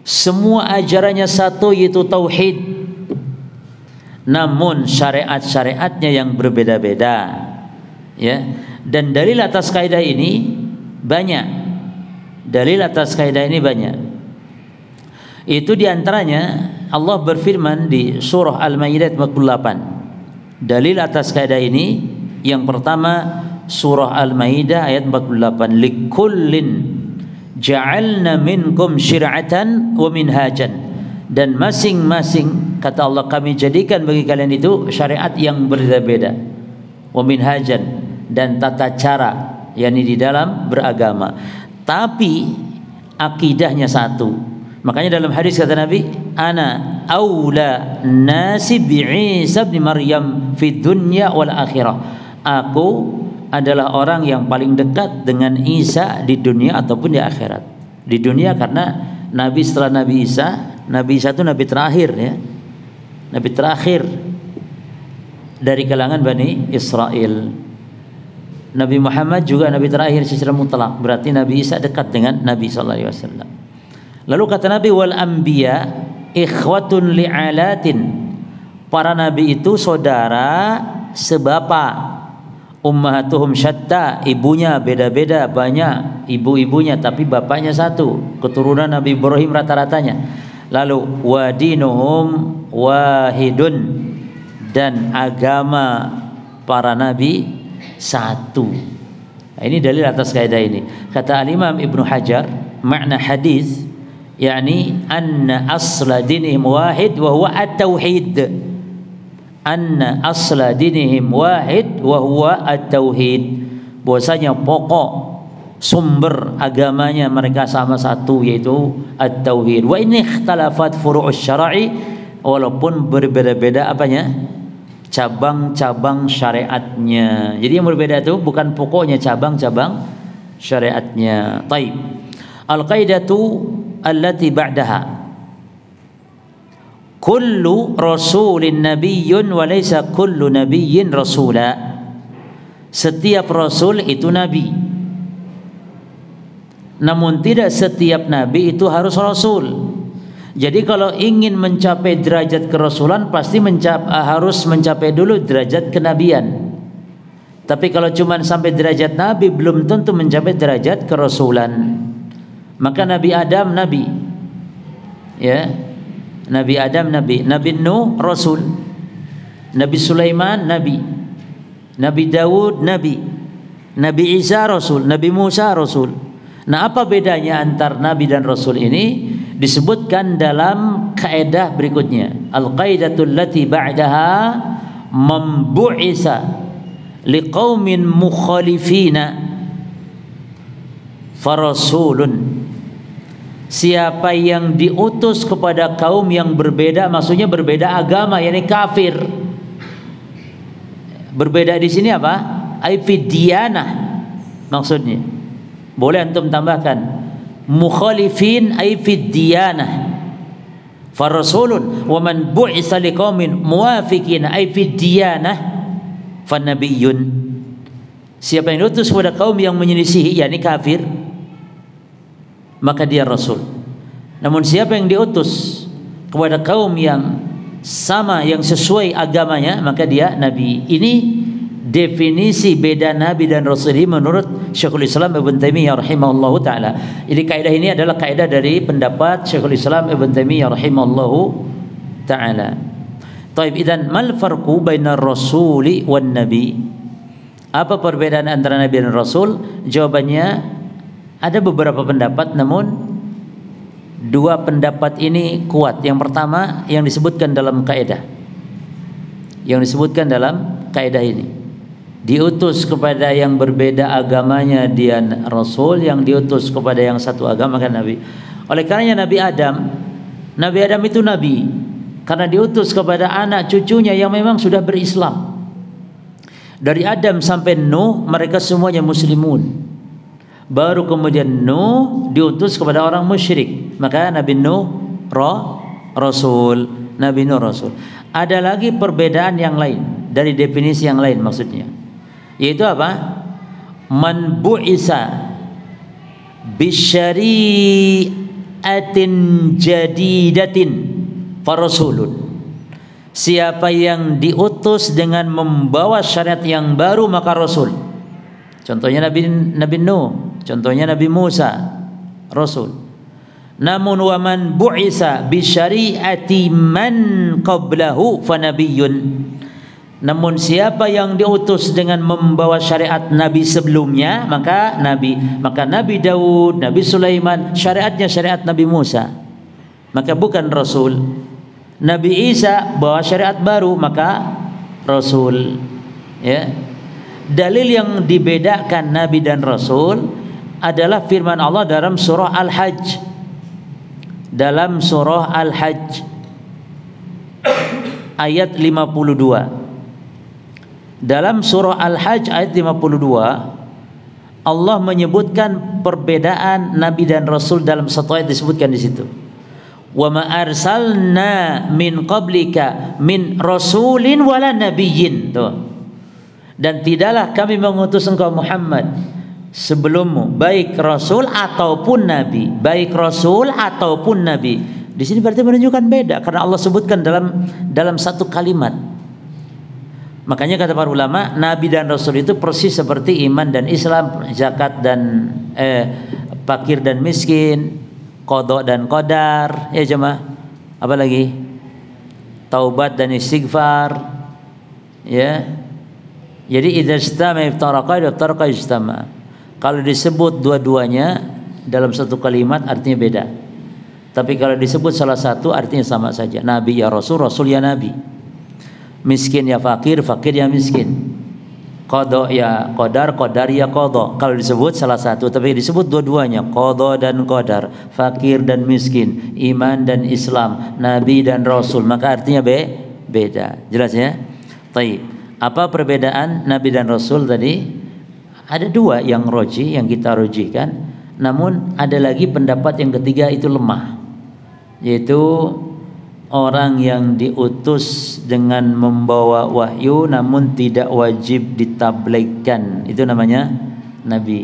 Semua ajarannya satu, yaitu tauhid. Namun syariat-syariatnya yang berbeda-beda, ya. Dan dalil atas kaidah ini banyak. Dalil atas kaidah ini banyak. Itu diantaranya Allah berfirman di surah Al-Maidah 48. Dalil atas kaidah ini yang pertama, surah Al-Maidah ayat 48, likullin ja'alna minkum syir'atan wa minhajan, dan masing-masing kata Allah kami jadikan bagi kalian itu syariat yang berbeda-beda, wa minhajan, dan tata cara, yakni di dalam beragama, tapi akidahnya satu. Makanya dalam hadis kata Nabi, ana aula nasi bi Isa bin Maryam fid dunya wal akhirah, aku adalah orang yang paling dekat dengan Isa di dunia ataupun di akhirat. Di dunia karena Nabi setelah Nabi Isa itu Nabi terakhir, ya, Nabi terakhir dari kalangan Bani Israel. Nabi Muhammad juga Nabi terakhir secara mutlak, berarti Nabi Isa dekat dengan Nabi SAW. Lalu kata Nabi, wal anbiya ikhwatun li'alatin, para nabi itu saudara sebapa. Ummahatuhum syatta, ibunya beda-beda, banyak ibu-ibunya tapi bapaknya satu, keturunan Nabi Ibrahim rata-ratanya. Lalu wadinuhum wahidun, dan agama para nabi satu. Nah, ini dalil atas kaidah ini. Kata Al-Imam Ibnu Hajar, makna hadis yakni anna asla dinihim wahid wa huwa at-tauhid. anna asla dinihim wahid wa huwa at-tauhid, bahwasanya pokok sumber agamanya mereka sama satu, yaitu at-tauhid. Wa in ikhtalafat furu'us syar'i, walaupun berbeda-beda apanya, cabang-cabang syariatnya. Jadi yang berbeda itu bukan pokoknya, cabang-cabang syariatnya. Taib. Al-qaidatu allati ba'daha kullu rasulin nabiyyun wa laysa kullu nabiyyin rasula. Setiap rasul itu nabi, namun tidak setiap nabi itu harus rasul. Jadi kalau ingin mencapai derajat kerasulan pasti harus mencapai dulu derajat kenabian. Tapi kalau cuma sampai derajat nabi belum tentu mencapai derajat kerasulan. Maka Nabi Adam nabi, ya, Nabi Adam nabi, Nabi Nuh rasul, Nabi Sulaiman nabi, Nabi Daud nabi, Nabi Isa rasul, Nabi Musa rasul. Nah, apa bedanya antar nabi dan rasul ini? Disebutkan dalam kaidah berikutnya. Al-qaidatul lati ba'daha man bu'isa liqaumin mukhalifina farasulun. Siapa yang diutus kepada kaum yang berbeda, maksudnya berbeda agama, yakni kafir. Berbeda di sini apa? Aifidiyanah maksudnya. Boleh antum tambahkan mukhalifin aifidiyanah. Farasulun wa man bu'isa liqaumin muwafiqin aifidiyanah fanabiyyun. Siapa yang diutus kepada kaum yang menyelisihi, yakni kafir, maka dia rasul. Namun siapa yang diutus kepada kaum yang sama, yang sesuai agamanya, maka dia nabi. Ini definisi beda nabi dan rasul ini menurut Syekhul Islam Ibn Taimiyah rahimahullahu taala. Jadi kaidah ini adalah kaidah dari pendapat Syekhul Islam Ibn Taimiyah rahimahullahu taala. Taib, idzan mal farqu bainar rasuli wan nabi? Apa perbedaan antara nabi dan rasul? Jawabannya ada beberapa pendapat, namun dua pendapat ini kuat. Yang pertama yang disebutkan dalam kaidah, yang disebutkan dalam kaidah ini, diutus kepada yang berbeda agamanya dia rasul, yang diutus kepada yang satu agama kan nabi. Oleh karenanya Nabi Adam itu nabi karena diutus kepada anak cucunya yang memang sudah berislam. Dari Adam sampai Nuh mereka semuanya muslimun. Baru kemudian Nuh diutus kepada orang musyrik, maka Nabi Nuh rasul, Nabi Nuh rasul. Ada lagi perbedaan yang lain dari definisi yang lain, maksudnya yaitu apa? Man bu'isa bisyari'atin jadidatin farasulun. Siapa yang diutus dengan membawa syariat yang baru maka rasul. Contohnya Nabi Nuh, contohnya Nabi Musa, rasul. Namun wa man bu'isa bi syari'ati man qablahu fa nabiyyun. Namun siapa yang diutus dengan membawa syariat nabi sebelumnya maka nabi. Maka Nabi Daud, Nabi Sulaiman syariatnya syariat Nabi Musa, maka bukan rasul. Nabi Isa bawa syariat baru maka rasul, ya. Dalil yang dibedakan nabi dan rasul adalah firman Allah dalam surah Al-Hajj. Dalam surah Al-Hajj ayat 52. Dalam surah Al-Hajj ayat 52 Allah menyebutkan perbedaan nabi dan rasul dalam satu ayat, disebutkan di situ. Wa ma arsalna min qablika min rasulin wala nabiyyin. Tuh. Dan tidaklah kami mengutus engkau Muhammad sebelummu, baik rasul ataupun nabi, baik rasul ataupun nabi. Di sini berarti menunjukkan beda karena Allah sebutkan dalam satu kalimat. Makanya kata para ulama, nabi dan rasul itu persis seperti iman dan Islam, zakat dan fakir dan miskin, qada dan qadar, ya jemaah. Apa lagi? Taubat dan istighfar, ya. Jadi idza istama iftaraqa iftaraqa istama. Kalau disebut dua-duanya dalam satu kalimat artinya beda. Tapi kalau disebut salah satu artinya sama saja. Nabi ya rasul, rasul ya nabi. Miskin ya fakir, fakir ya miskin. Qadha ya qadar, qadar ya qadha. Kalau disebut salah satu, tapi disebut dua-duanya, qadha dan qadar, fakir dan miskin, iman dan Islam, nabi dan rasul, maka artinya beda. Jelas ya? Baik. Apa perbedaan nabi dan rasul tadi? Ada dua yang roji, yang kita rojihkan. Namun ada lagi pendapat yang ketiga itu lemah, yaitu orang yang diutus dengan membawa wahyu namun tidak wajib ditabligkan, itu namanya nabi.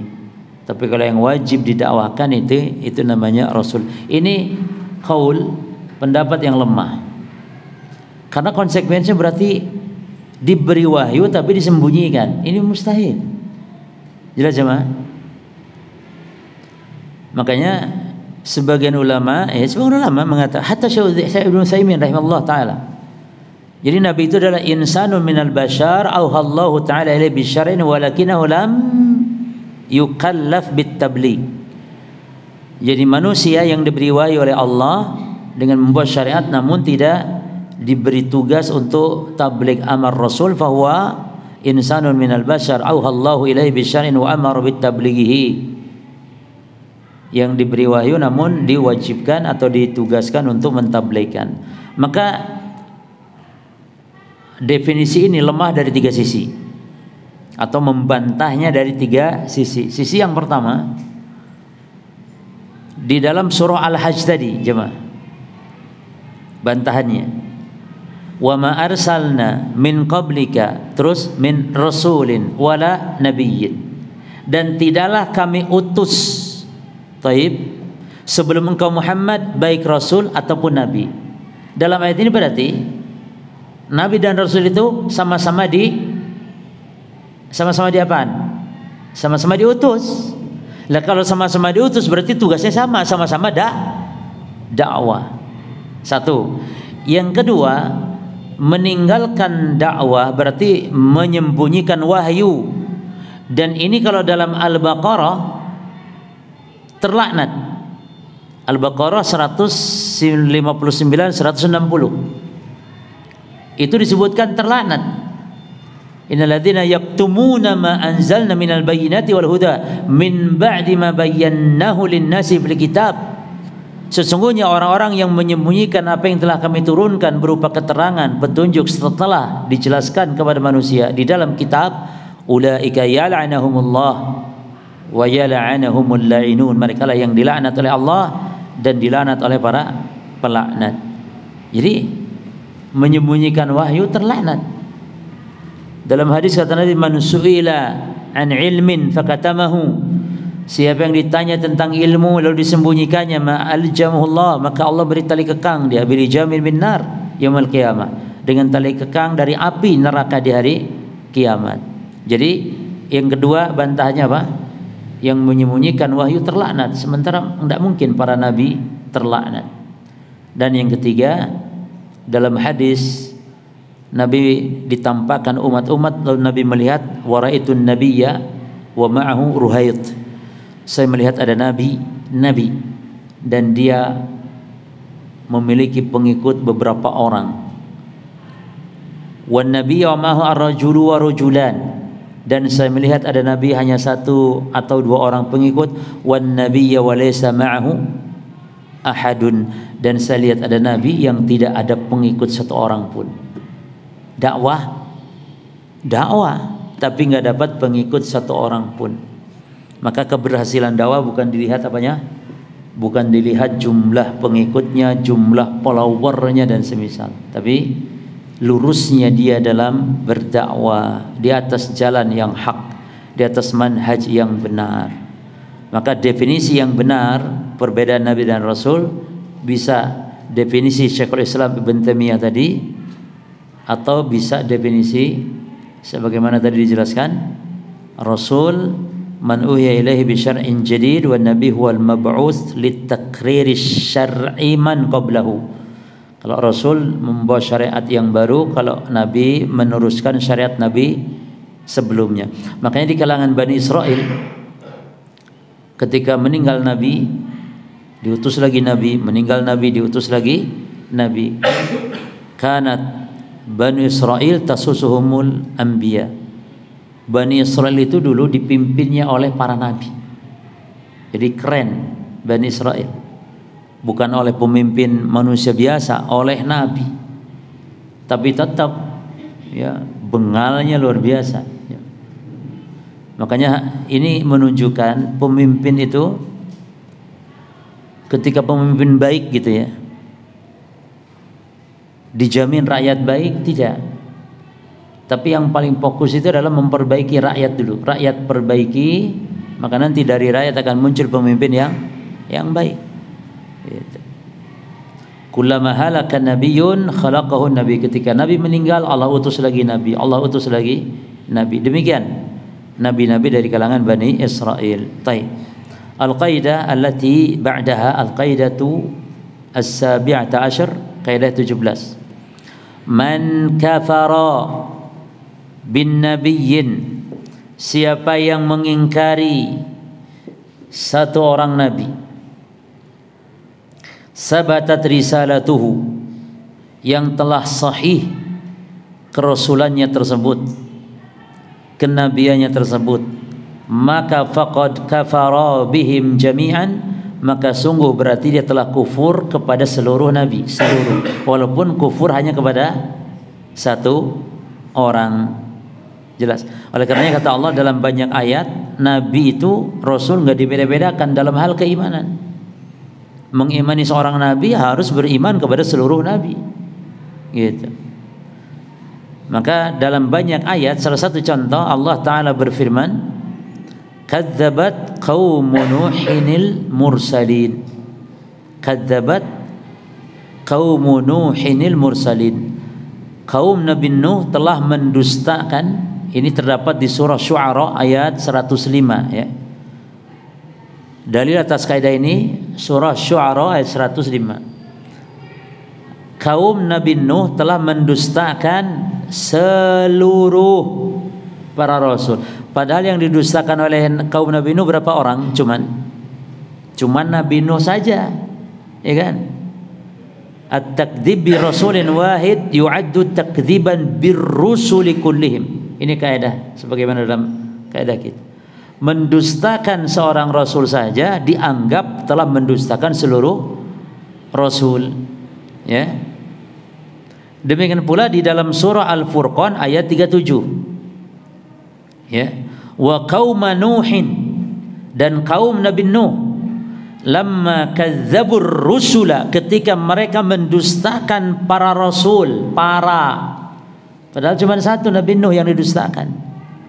Tapi kalau yang wajib didakwahkan itu namanya rasul. Ini qaul, pendapat yang lemah. Karena konsekuensinya berarti diberi wahyu tapi disembunyikan. Ini mustahil. Jelas jemaah? Makanya sebagian ulama mengatakan, hatta Syekh Ibnu Utsaimin rahimahullah taala. Jadi nabi itu adalah insanun minal bashar auhallahu taala ilaihi bisyar'in walakinahu lam yukallaf bit-tabligh. Jadi manusia yang diberi wahyu oleh Allah dengan membuat syariat namun tidak diberi tugas untuk tabligh amar rasul, fahuwa insanun minal bashar auhallahu ilaihi bisyar'in wa amara bit-tablighihi. Yang diberi wahyu namun diwajibkan atau ditugaskan untuk mentabligkan. Maka definisi ini lemah dari tiga sisi, atau membantahnya dari tiga sisi. Sisi yang pertama, di dalam surah Al-Hajj tadi, jemaah, bantahannya, wa ma arsalna min qablika, terus min rasulin wala nabiyyin, dan tidaklah kami utus sebelum engkau Muhammad baik rasul ataupun nabi. Dalam ayat ini berarti nabi dan rasul itu sama-sama di apaan? Sama-sama diutus. Lah kalau sama-sama diutus berarti tugasnya sama-sama dakwah. Satu. Yang kedua, meninggalkan dakwah berarti menyembunyikan wahyu. Dan ini kalau dalam Al-Baqarah terlaknat. Al-Baqarah 159 160. Itu disebutkan terlaknat. Innal ladzina yaktumuna ma anzalna minal bayyinati wal huda min ba'di ma bayyanahu lin-nasi fil kitab. Sesungguhnya orang-orang yang menyembunyikan apa yang telah kami turunkan berupa keterangan, petunjuk setelah dijelaskan kepada manusia di dalam kitab, ulaika yal'anahumullah wa yal'anahumul la'inun. Mereka lah yang dilaknat oleh Allah dan dilaknat oleh para pelaknat. Jadi menyembunyikan wahyu terlaknat. Dalam hadis kata Nabi, man su'ila an ilmin fakatamahu, siapa yang ditanya tentang ilmu lalu disembunyikannya, ma'aljamullah, maka Allah beri tali kekang dia, beri jamin bin nar yaumil qiyamah, dengan tali kekang dari api neraka di hari kiamat. Jadi yang kedua bantahannya apa? Yang menyembunyikan wahyu terlaknat, sementara tidak mungkin para nabi terlaknat. Dan yang ketiga, dalam hadis Nabi ditampakkan umat-umat, lalu Nabi melihat waraitun nabiyya wa ma'ahu ruhait, saya melihat ada nabi dan dia memiliki pengikut beberapa orang. Wan nabiyyu wa ma'ahu ar-rajulu wa rajulan, dan saya melihat ada nabi hanya satu atau dua orang pengikut. Wan nabiyya wa laysa ma'ahu ahadun, dan saya lihat ada nabi yang tidak ada pengikut satu orang pun. Dakwah tapi nggak dapat pengikut satu orang pun. Maka keberhasilan dakwah bukan dilihat apanya, bukan dilihat jumlah pengikutnya, jumlah followernya dan semisal, tapi lurusnya dia dalam berdakwah di atas jalan yang hak, di atas manhaj yang benar. Maka definisi yang benar perbedaan Nabi dan Rasul bisa definisi Syekhul Islam Ibn Taimiyah tadi, atau bisa definisi sebagaimana tadi dijelaskan, Rasul man uhiya ilaihi bi syar'in jadid wa nabi huwal mab'uts litakriri syar'i man qablahu. Kalau Rasul membawa syariat yang baru, kalau Nabi meneruskan syariat Nabi sebelumnya. Makanya di kalangan Bani Israel ketika meninggal Nabi diutus lagi Nabi, meninggal Nabi diutus lagi Nabi. Kanat Bani Israel tasusuhumul anbiya. Bani Israel itu dulu dipimpinnya oleh para nabi. Jadi keren Bani Israel. Bukan oleh pemimpin manusia biasa, oleh nabi. Tapi tetap ya bengalnya luar biasa. Ya. Makanya ini menunjukkan pemimpin itu ketika pemimpin baik gitu ya, dijamin rakyat baik tidak. Tapi yang paling fokus itu adalah memperbaiki rakyat dulu. Rakyat perbaiki, maka nanti dari rakyat akan muncul pemimpin yang baik. Gitu. Kullama halaka nabiyyun khalaqahu nabi. Ketika nabi meninggal, Allah utus lagi nabi, Allah utus lagi nabi. Demikian nabi-nabi dari kalangan Bani Israel. Baik. Al-qaidah allati ba'daha al-qaidatu as-sabi'ata asyar, kaidah 17. Man kafara bin nabiyyin, siapa yang mengingkari satu orang nabi, sabatat risalatuhu, yang telah sahih kerasulannya tersebut, kenabiannya tersebut, maka faqad kafara bihim jami'an, maka sungguh berarti dia telah kufur kepada seluruh nabi, seluruh, walaupun kufur hanya kepada satu orang. Jelas. Oleh karenanya kata Allah dalam banyak ayat, nabi itu, rasul nggak dibeda-bedakan dalam hal keimanan. Mengimani seorang nabi harus beriman kepada seluruh nabi. Gitu. Maka dalam banyak ayat, salah satu contoh Allah Ta'ala berfirman, kadzabat qaumun nuhinil mursalin. Kadzabat qaumun nuhinil mursalin. Kaum Nabi Nuh telah mendustakan. Ini terdapat di surah Syu'ara ayat 105 ya. Dalil atas kaidah ini surah Syu'ara ayat 105. Kaum Nabi Nuh telah mendustakan seluruh para rasul. Padahal yang didustakan oleh kaum Nabi Nuh berapa orang? Cuman Nabi Nuh saja, ya kan? At-takdzib bi rasulin wahid yu'addu takdziban birrusuli kullihim. Ini kaidah sebagaimana dalam kaidah kita. Mendustakan seorang rasul saja dianggap telah mendustakan seluruh rasul. Ya. Demikian pula di dalam surah Al-Furqan ayat 37. Ya. Wa qauma Nuhin, dan kaum Nabi Nuh, lamma kadzdzabur rusula, ketika mereka mendustakan para rasul, padahal cuma satu Nabi Nuh yang didustakan.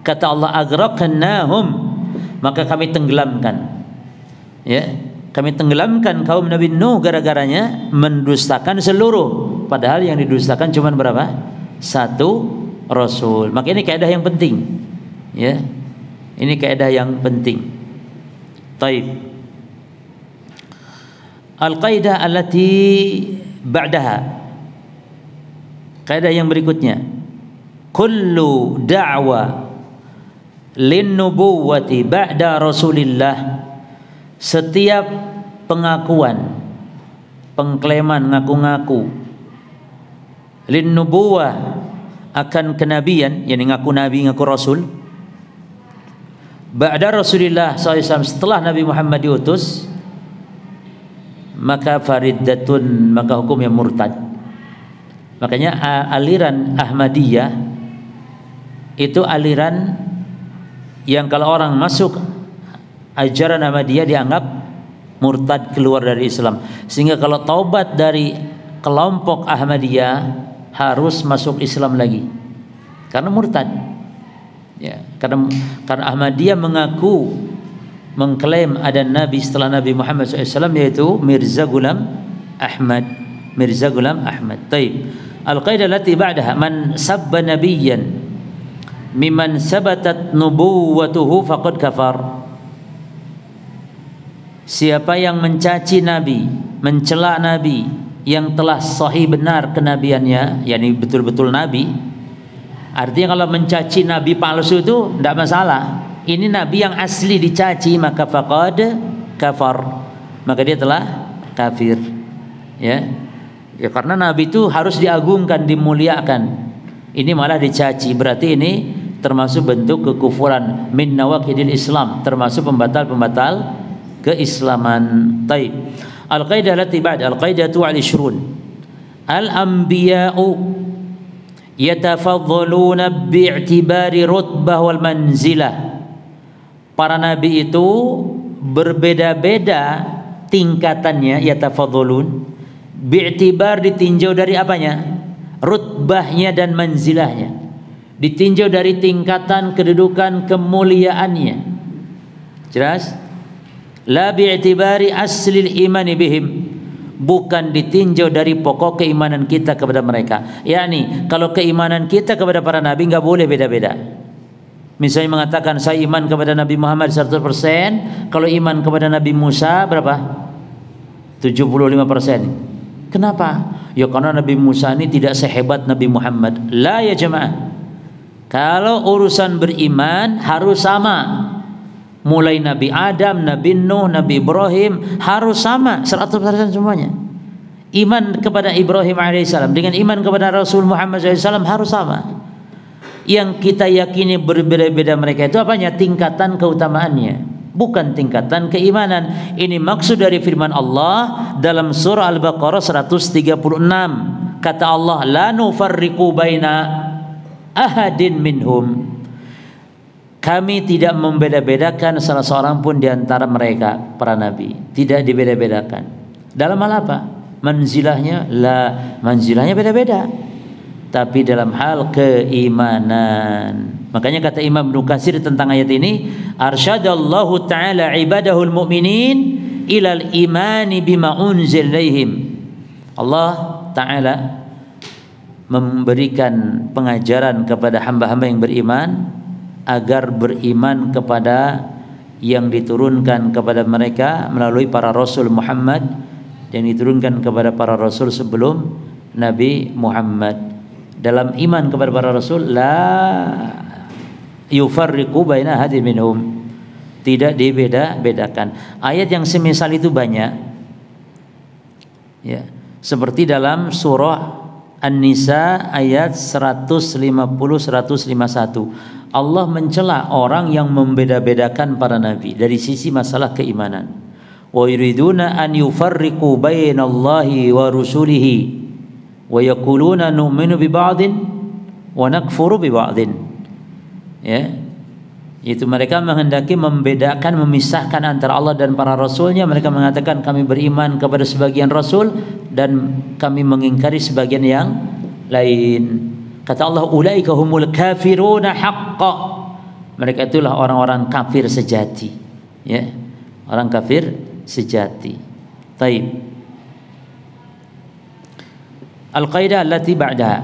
Kata Allah, agraqnahum, maka kami tenggelamkan. Ya, kami tenggelamkan kaum Nabi Nuh gara-garanya mendustakan seluruh. Padahal yang didustakan cuma berapa? Satu rasul. Maka ini kaidah yang penting. Ya, ini kaidah yang penting. Taib. Al-qaidah allati ba'daha, kaidah yang berikutnya, kullu da'wa lin-nubuwwati ba'da Rasulillah, setiap pengakuan, pengklaiman, ngaku-ngaku lin-nubuwah, akan kenabian, yakni ngaku nabi, ngaku rasul, ba'da Rasulillah SAW, setelah Nabi Muhammad diutus, maka fariddatun, maka hukumnya murtad. Makanya aliran Ahmadiyah itu aliran yang kalau orang masuk ajaran Ahmadiyah dianggap murtad, keluar dari Islam. Sehingga kalau taubat dari kelompok Ahmadiyah harus masuk Islam lagi, karena murtad. Ya, karena Ahmadiyah mengaku, mengklaim ada nabi setelah Nabi Muhammad SAW, yaitu Mirza Ghulam Ahmad. Mirza Ghulam Ahmad. Taib. Al-qaidah allati ba'daha, man sabba nabiyyan mimman sabatat nubuwwatuhu faqad kafar. Siapa yang mencaci nabi, mencela nabi yang telah sahih benar kenabiannya, yakni betul-betul nabi. Artinya kalau mencaci nabi palsu itu tidak masalah. Ini nabi yang asli dicaci, maka faqad kafar, maka dia telah kafir. Ya, karena nabi itu harus diagungkan, dimuliakan. Ini malah dicaci. Berarti ini termasuk bentuk kekufuran min nawaqidil Islam, termasuk pembatal-pembatal keislaman. Taib. Al-qaidah allati ba'da al-qaidatu al-ishrun. Al-anbiya'u yatafadhaluna bi'tibari rutbah wal manzilah. Para nabi itu berbeda-beda tingkatannya, yatafadhalun, bi'tibar ditinjau dari apanya? Rutbahnya dan manzilahnya. Ditinjau dari tingkatan kedudukan kemuliaannya. Jelas? La bi'tibari aslil imani bihim, bukan ditinjau dari pokok keimanan kita kepada mereka. Yani kalau keimanan kita kepada para nabi enggak boleh beda-beda. Misalnya mengatakan saya iman kepada Nabi Muhammad 100%, kalau iman kepada Nabi Musa berapa? 75%. Kenapa? Ya karena Nabi Musa ini tidak sehebat Nabi Muhammad. La ya jemaah. Kalau urusan beriman harus sama. Mulai Nabi Adam, Nabi Nuh, Nabi Ibrahim harus sama 100% semuanya. Iman kepada Ibrahim alaihissalam dengan iman kepada Rasul Muhammad SAW harus sama. Yang kita yakini berbeda-beda mereka itu apanya? Tingkatan keutamaannya, bukan tingkatan keimanan. Ini maksud dari firman Allah dalam surah Al-Baqarah 136. Kata Allah, la nufarriqu baina ahadin minhum. Kami tidak membeda-bedakan salah seorang pun di antara mereka para nabi. Tidak dibeda-bedakan. Dalam hal apa? Manzilahnya, manzilahnya beda-beda. Tapi dalam hal keimanan. Makanya kata Imam Ibnu Katsir tentang ayat ini, arsyadallahu ta'ala ibadahul mu'minin ilal imani bima unzil ilaihim. Allah Ta'ala memberikan pengajaran kepada hamba-hamba yang beriman agar beriman kepada yang diturunkan kepada mereka melalui para Rasul Muhammad, yang diturunkan kepada para Rasul sebelum Nabi Muhammad. Dalam iman kepada para Rasul, la yufarriqu baina ahadin minhum, tidak dibeda-bedakan. Ayat yang semisal itu banyak, ya, seperti dalam surah An-Nisa ayat 150-151. Allah mencela orang yang membeda-bedakan para nabi dari sisi masalah keimanan. Wa yuriduna an yufarriqu bainallahi wa rusulihi wa yaquluna nu'minu bi ba'din wa nakfuru bi ba'din. Ya. Itu mereka menghendaki membedakan, memisahkan antara Allah dan para rasulnya. Mereka mengatakan kami beriman kepada sebagian rasul dan kami mengingkari sebagian yang lain. Kata Allah, ulaika humul kafiruna haqqa. Mereka itulah orang-orang kafir sejati. Ya. Orang kafir sejati. Taib. Al-qaidah allati ba'daha.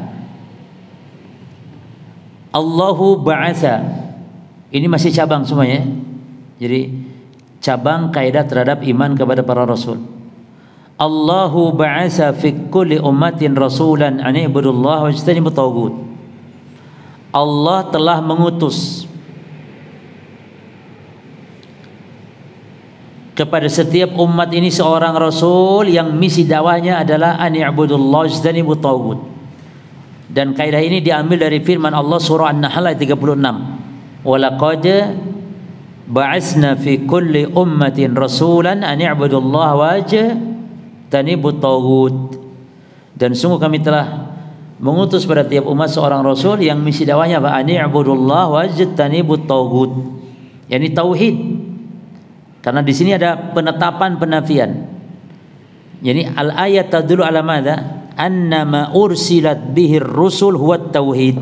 Allahu ba'atha. Ini masih cabang semuanya. Jadi cabang kaidah terhadap iman kepada para rasul. Allahu ba'atha fi kulli ummatin rasulan an i'budullaha wajtanibut taghut. Allah telah mengutus kepada setiap umat ini seorang rasul yang misi dakwahnya adalah an i'budullaha wajtanibut taghut. Dan kaidah ini diambil dari firman Allah surah An-Nahl ayat 36. Walaqad ba'atsna fi kulli ummatin rasulan an i'budullaha wajtanibut taghut. Dan sungguh kami telah mengutus pada tiap umat seorang rasul yang misi dakwahnya apa? An i'budullaha wajtanibut taghut. Yani tauhid. Karena di sini ada penetapan penafian. Yani al-ayat tadullu ala madza? Annama ursilat bihir rusul huwa tauhid.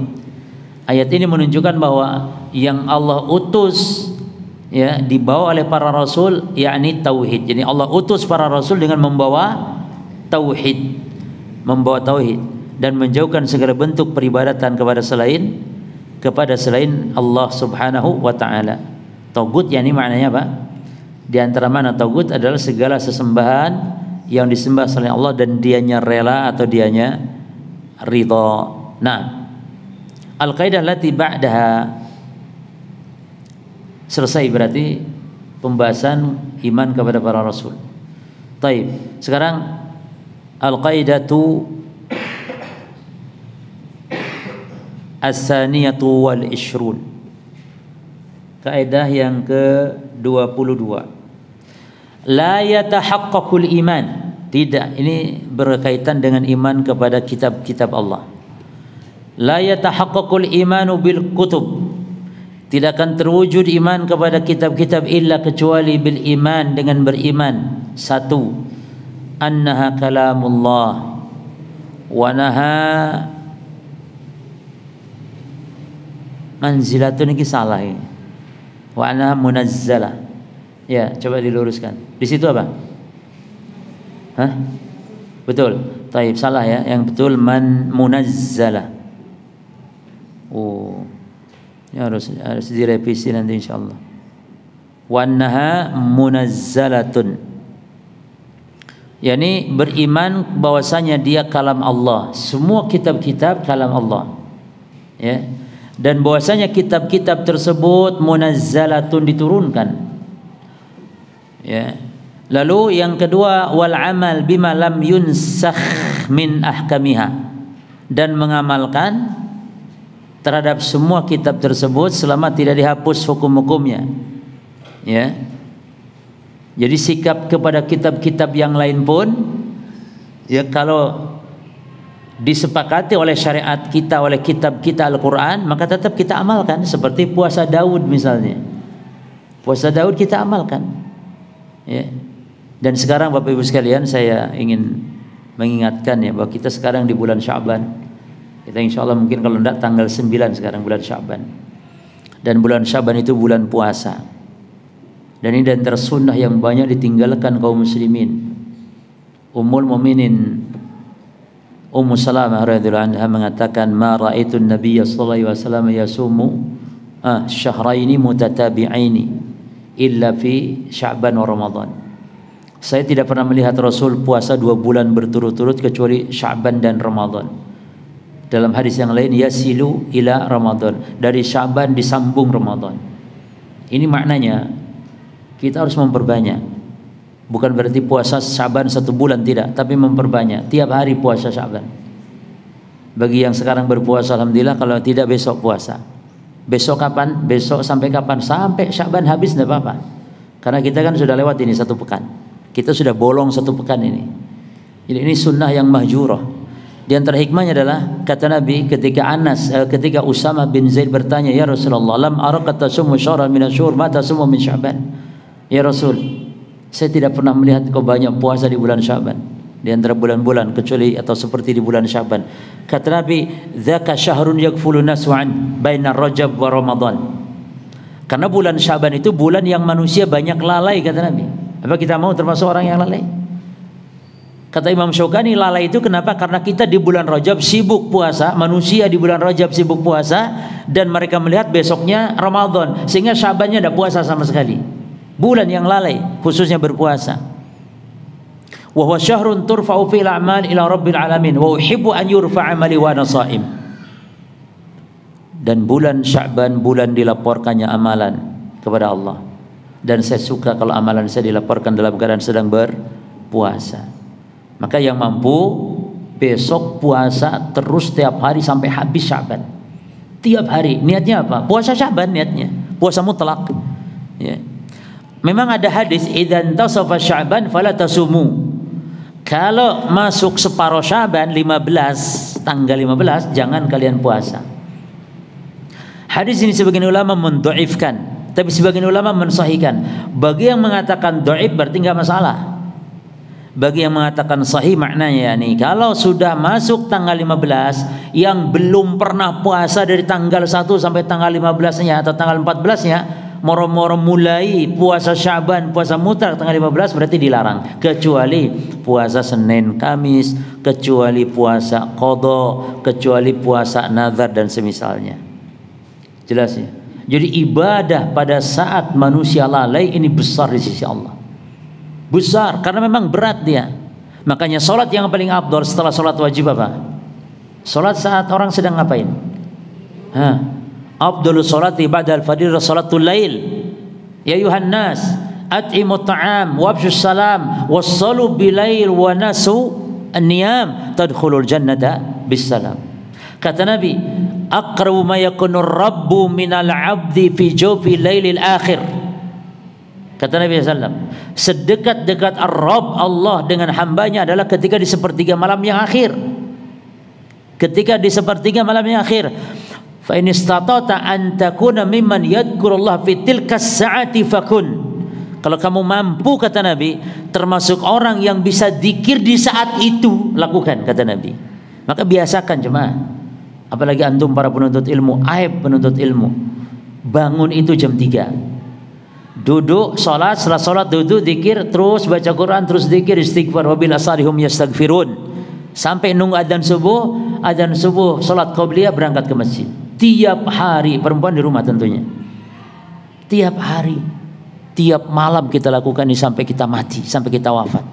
Ayat ini menunjukkan bahwa yang Allah utus ya dibawa oleh para rasul yakni tauhid. Jadi Allah utus para rasul dengan membawa tauhid, dan menjauhkan segala bentuk peribadatan kepada selain Allah Subhanahu wa taala. Tagut yakni maknanya apa? Di antara mana tagut adalah segala sesembahan yang disembah selain Allah dan dianya rela atau dianya ridha. Nah, al-qaidah allati ba'daha. Selesai berarti pembahasan iman kepada para rasul. Taib. Sekarang al-qaidatu As-saniyatu wal ishrun. Kaidah yang ke-22. La yatahaqqaqul iman. Tidak, ini berkaitan dengan iman kepada kitab-kitab Allah. La yatahaqqaqul imanu bil kutub. Tidak akan terwujud iman kepada kitab-kitab illa kecuali bil iman, dengan beriman. Satu, annaha kalamullah wa naha manzilatun, ini salah ini. Wa annaha munazzalah. Ya, coba diluruskan. Di situ apa? Hah? Betul. Taib, salah ya. Yang betul munazzalah. Oh. Ya, harus direvisi nanti insyaallah. Wa annaha munazzalatun. Yani beriman bahwasanya dia kalam Allah. Semua kitab-kitab kalam Allah. Ya. Dan bahwasanya kitab-kitab tersebut munazzalatun, diturunkan. Ya. Lalu yang kedua, wal amal bima lam yunsakh min ahkamiha, dan mengamalkan terhadap semua kitab tersebut selama tidak dihapus hukum-hukumnya. Ya. Jadi sikap kepada kitab-kitab yang lain pun, ya, kalau disepakati oleh syariat kita, oleh kitab kita Al-Quran, maka tetap kita amalkan. Seperti puasa Daud misalnya, puasa Daud kita amalkan, ya. Dan sekarang Bapak Ibu sekalian, saya ingin mengingatkan ya, bahwa kita sekarang di bulan Sya'ban. Kita insya Allah mungkin kalau tidak tanggal 9 sekarang bulan Sya'ban. Dan bulan Sya'ban itu bulan puasa. Dan ini dan tersunnah yang banyak ditinggalkan kaum muslimin. Ummul Mukminin Ummu Salamah radhiyallahu anha mengatakan, ma ra'aitu an-nabiy sallallahu alaihi wasallam yasumu syahraini mutatabi'aini illa fi Sya'ban wa Ramadan. Saya tidak pernah melihat Rasul puasa 2 bulan berturut-turut kecuali Sya'ban dan Ramadan. Dalam hadis yang lain, yasilu ila Ramadan, dari Sya'ban disambung Ramadan. Ini maknanya kita harus memperbanyak. Bukan berarti puasa Sya'ban 1 bulan, tidak, tapi memperbanyak. Tiap hari puasa Sya'ban. Bagi yang sekarang berpuasa, alhamdulillah. Kalau tidak, besok puasa. Besok kapan? Besok sampai kapan? Sampai Sya'ban habis, tidak apa-apa. Karena kita kan sudah lewat ini 1 pekan. Kita sudah bolong 1 pekan ini. Jadi ini sunnah yang mahjurah. Di antara hikmahnya adalah, kata Nabi ketika Usama bin Zaid bertanya, ya Rasulullah, lam araka tasumu syahran min asyhur ma tasumu min Sya'ban. Ya Rasul, saya tidak pernah melihat kau banyak puasa di bulan Sya'ban, di antara bulan-bulan, kecuali atau seperti di bulan Sya'ban. Kata Nabi, dzaka syahrun yakfulu nasu an baina Rajab wa Ramadan. Karena bulan Sya'ban itu bulan yang manusia banyak lalai, kata Nabi. Apa kita mau termasuk orang yang lalai? Kata Imam Syaukani, lalai itu kenapa? Karena kita di bulan Rajab sibuk puasa, manusia di bulan Rajab sibuk puasa, dan mereka melihat besoknya Ramadan, sehingga Sya'bannya tidak puasa sama sekali. Bulan yang lalai, khususnya berpuasa. Wa huwa syahrun turfa'u fil a'mal ila rabbil alamin wa uhibbu an yurfa'a amali wa ana sha'im. Dan bulan Sya'ban bulan dilaporkannya amalan kepada Allah. Dan saya suka kalau amalan saya dilaporkan dalam keadaan sedang berpuasa. Maka yang mampu besok puasa terus tiap hari sampai habis Sya'ban. Tiap hari. Niatnya apa? Puasa Sya'ban niatnya. Puasa mutlak. Ya. Memang ada hadis, idzan tasafa Sya'ban fala tasumu. Kalau masuk separuh Sya'ban 15, tanggal 15, jangan kalian puasa. Hadis ini sebagian ulama mendhaifkan, tapi sebagian ulama mensahihkan. Bagi yang mengatakan dhaif berarti enggak masalah. Bagi yang mengatakan sahih maknanya yakni kalau sudah masuk tanggal 15 yang belum pernah puasa dari tanggal 1 sampai tanggal 15-nya atau tanggal 14-nya, moro-moro mulai puasa Sya'ban, puasa mutlak tanggal 15, berarti dilarang. Kecuali puasa Senin, Kamis, kecuali puasa qadha, kecuali puasa nazar dan semisalnya. Jelas ya? Jadi ibadah pada saat manusia lalai ini besar di sisi Allah. Besar, karena memang berat dia. Makanya sholat yang paling afdal setelah sholat wajib apa? Sholat saat orang sedang ngapain? Afdalus sholati ba'dal fardhi sholatul lail. Ya ayuhan nas, at'imut ta'am wabshus salam wassalu bilail wa nasu an-niyam tadkhulul jannata bis salam. Kata Nabi, aqrabu ma yakunu rabbu minal 'abdi fi jawfi lailil akhir. Kata Nabi SAW, sedekat-dekat Ar-Rabb Allah dengan hambanya adalah ketika di sepertiga malam yang akhir. Ketika di sepertiga malam yang akhir. Fa in istata'ta an takuna mimman yadhkurullah fi tilkas sa'ati fakun. Kalau kamu mampu, kata Nabi, termasuk orang yang bisa zikir di saat itu, lakukan, kata Nabi. Maka biasakan jemaah. Apalagi antum para penuntut ilmu, aib penuntut ilmu. Bangun itu jam 3. Duduk salat, setelah salat duduk zikir, terus baca Quran, terus zikir, istighfar, wabil asarihum yastaghfirun. Sampai nunggu adzan subuh salat qabliyah, berangkat ke masjid. Tiap hari, perempuan di rumah tentunya. Tiap hari, tiap malam kita lakukan ini sampai kita mati, sampai kita wafat.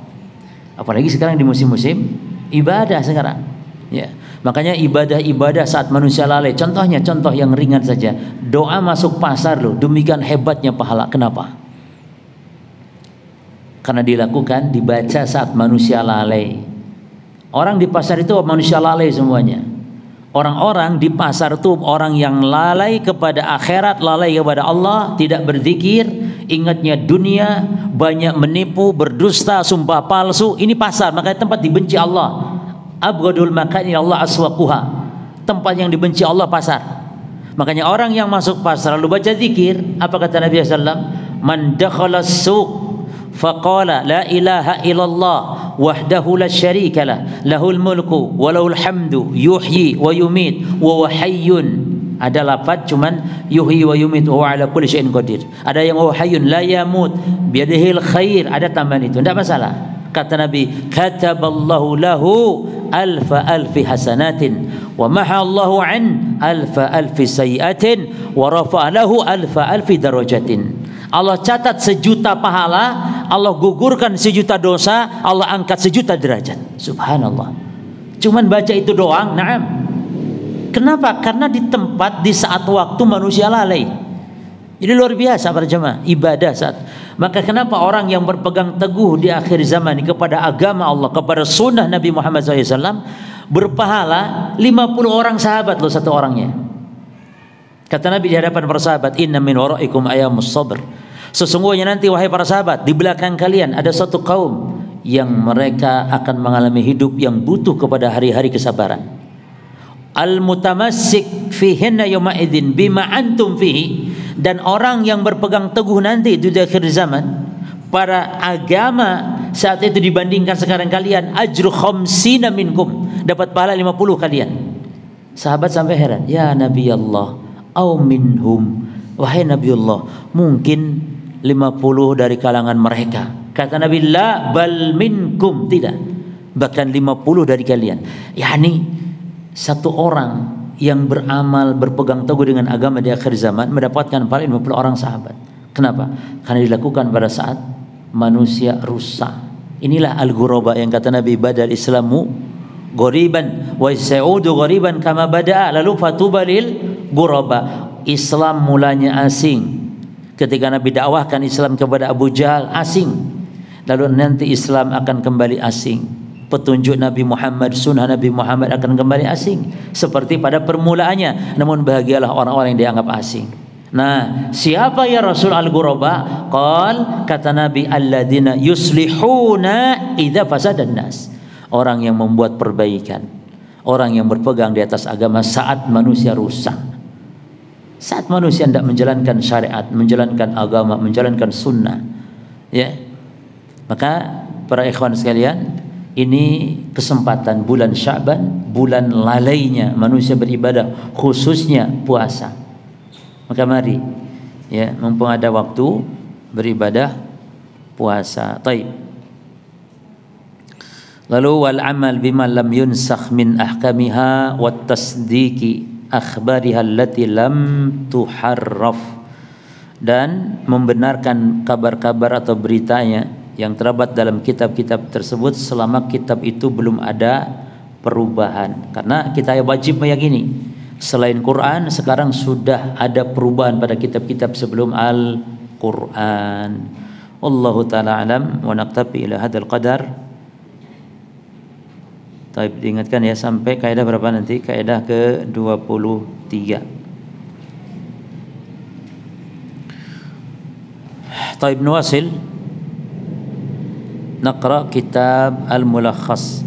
Apalagi sekarang di musim-musim ibadah sekarang. Ya, makanya ibadah saat manusia lalai. Contohnya, contoh yang ringan saja. Doa masuk pasar loh, demikian hebatnya pahala. Kenapa? Karena dilakukan, dibaca saat manusia lalai. Orang di pasar itu manusia lalai semuanya. Orang-orang di pasar itu orang yang lalai kepada akhirat, lalai kepada Allah, tidak berzikir, ingatnya dunia, banyak menipu, berdusta, sumpah palsu. Ini pasar, makanya tempat dibenci Allah. Abghadul makani Allah aswaquha. Tempat yang dibenci Allah pasar. Makanya orang yang masuk pasar lalu baca zikir, apa kata Nabi SAW? Man dakhala as-suq faqala la ilaha illallah wahdahu la syarika lah, lahul mulku wa lahul hamdu yuhyi wa yumit wa huwa hayyun. Ada lafaz cuman yuhyi wa yumit wa huwa ala kulli syai'in qadir. Ada yang huwa hayyun la yamut biyadihil khair, ada tambahan itu, tidak masalah. Kata Nabi, kataballahu lahu alfa alfi hasanatin wa maha Allahu an alfa alfi sayiatin wa rafa'a lahu alfa alfi darajatin. Allah catat 1.000.000 pahala, Allah gugurkan 1.000.000 dosa, Allah angkat 1.000.000 derajat. Subhanallah. Cuman baca itu doang, na'am. Kenapa? Karena di tempat, di saat waktu manusia lalai. Jadi luar biasa para jemaah, ibadah saat. Maka kenapa orang yang berpegang teguh di akhir zaman kepada agama Allah, kepada sunnah Nabi Muhammad SAW, berpahala 50 orang sahabat loh satu orangnya. Kata Nabi di hadapan para sahabat, inna min waraikum ayamus sabr. Sesungguhnya nanti wahai para sahabat, di belakang kalian ada satu kaum yang mereka akan mengalami hidup yang butuh kepada hari-hari kesabaran. Al-mutamassik fihinna yawma idzin bima antum fihi. Dan orang yang berpegang teguh nanti di akhir zaman pada agama saat itu dibandingkan sekarang kalian, ajru khamsina minkum, dapat pahala 50 kalian. Sahabat sampai heran, ya Nabi Allah, au minhum, wahai Nabi Allah, mungkin 50 dari kalangan mereka. Kata Nabi, la bal minkum, tidak, bahkan 50 dari kalian. Yani satu orang yang beramal, berpegang teguh dengan agama di akhir zaman mendapatkan paling 50 orang sahabat. Kenapa? Karena dilakukan pada saat manusia rusak. Inilah al-ghuraba yang kata Nabi, badal islamu ghoriban wa sa'udu ghoriban kama bada'a, lalu fatuba lil ghuraba. Islam mulanya asing. Ketika Nabi dakwahkan Islam kepada Abu Jahal, asing. Lalu nanti Islam akan kembali asing. Petunjuk Nabi Muhammad, sunnah Nabi Muhammad akan kembali asing seperti pada permulaannya. Namun bahagialah orang-orang yang dianggap asing. Nah, siapa ya Rasul al-ghuraba? Qal, kata Nabi, alladzina yuslihuna idza fasadan nas. Orang yang membuat perbaikan, orang yang berpegang di atas agama saat manusia rusak. Saat manusia tidak menjalankan syariat, menjalankan agama, menjalankan sunnah, ya. Maka para ikhwan sekalian, ini kesempatan bulan Sya'ban, bulan lalainya manusia beribadah, khususnya puasa. Maka mari, ya, mumpung ada waktu, beribadah puasa. Taib. Lalu wal amal bima lam yunsakh min ahkamiha wat tasdiqi akhbariha allati lam tuharraf, dan membenarkan kabar-kabar atau beritanya yang terdapat dalam kitab-kitab tersebut selama kitab itu belum ada perubahan. Karena kita wajib meyakini selain Quran sekarang sudah ada perubahan pada kitab-kitab sebelum Al-Quran. Wallahu ta'ala alam wa naqtabi ila hadzal qadar. Taib, diingatkan ya sampai kaidah berapa nanti? Kaidah ke-23. Taib, nuwasil naqra kitab al-mulakhas.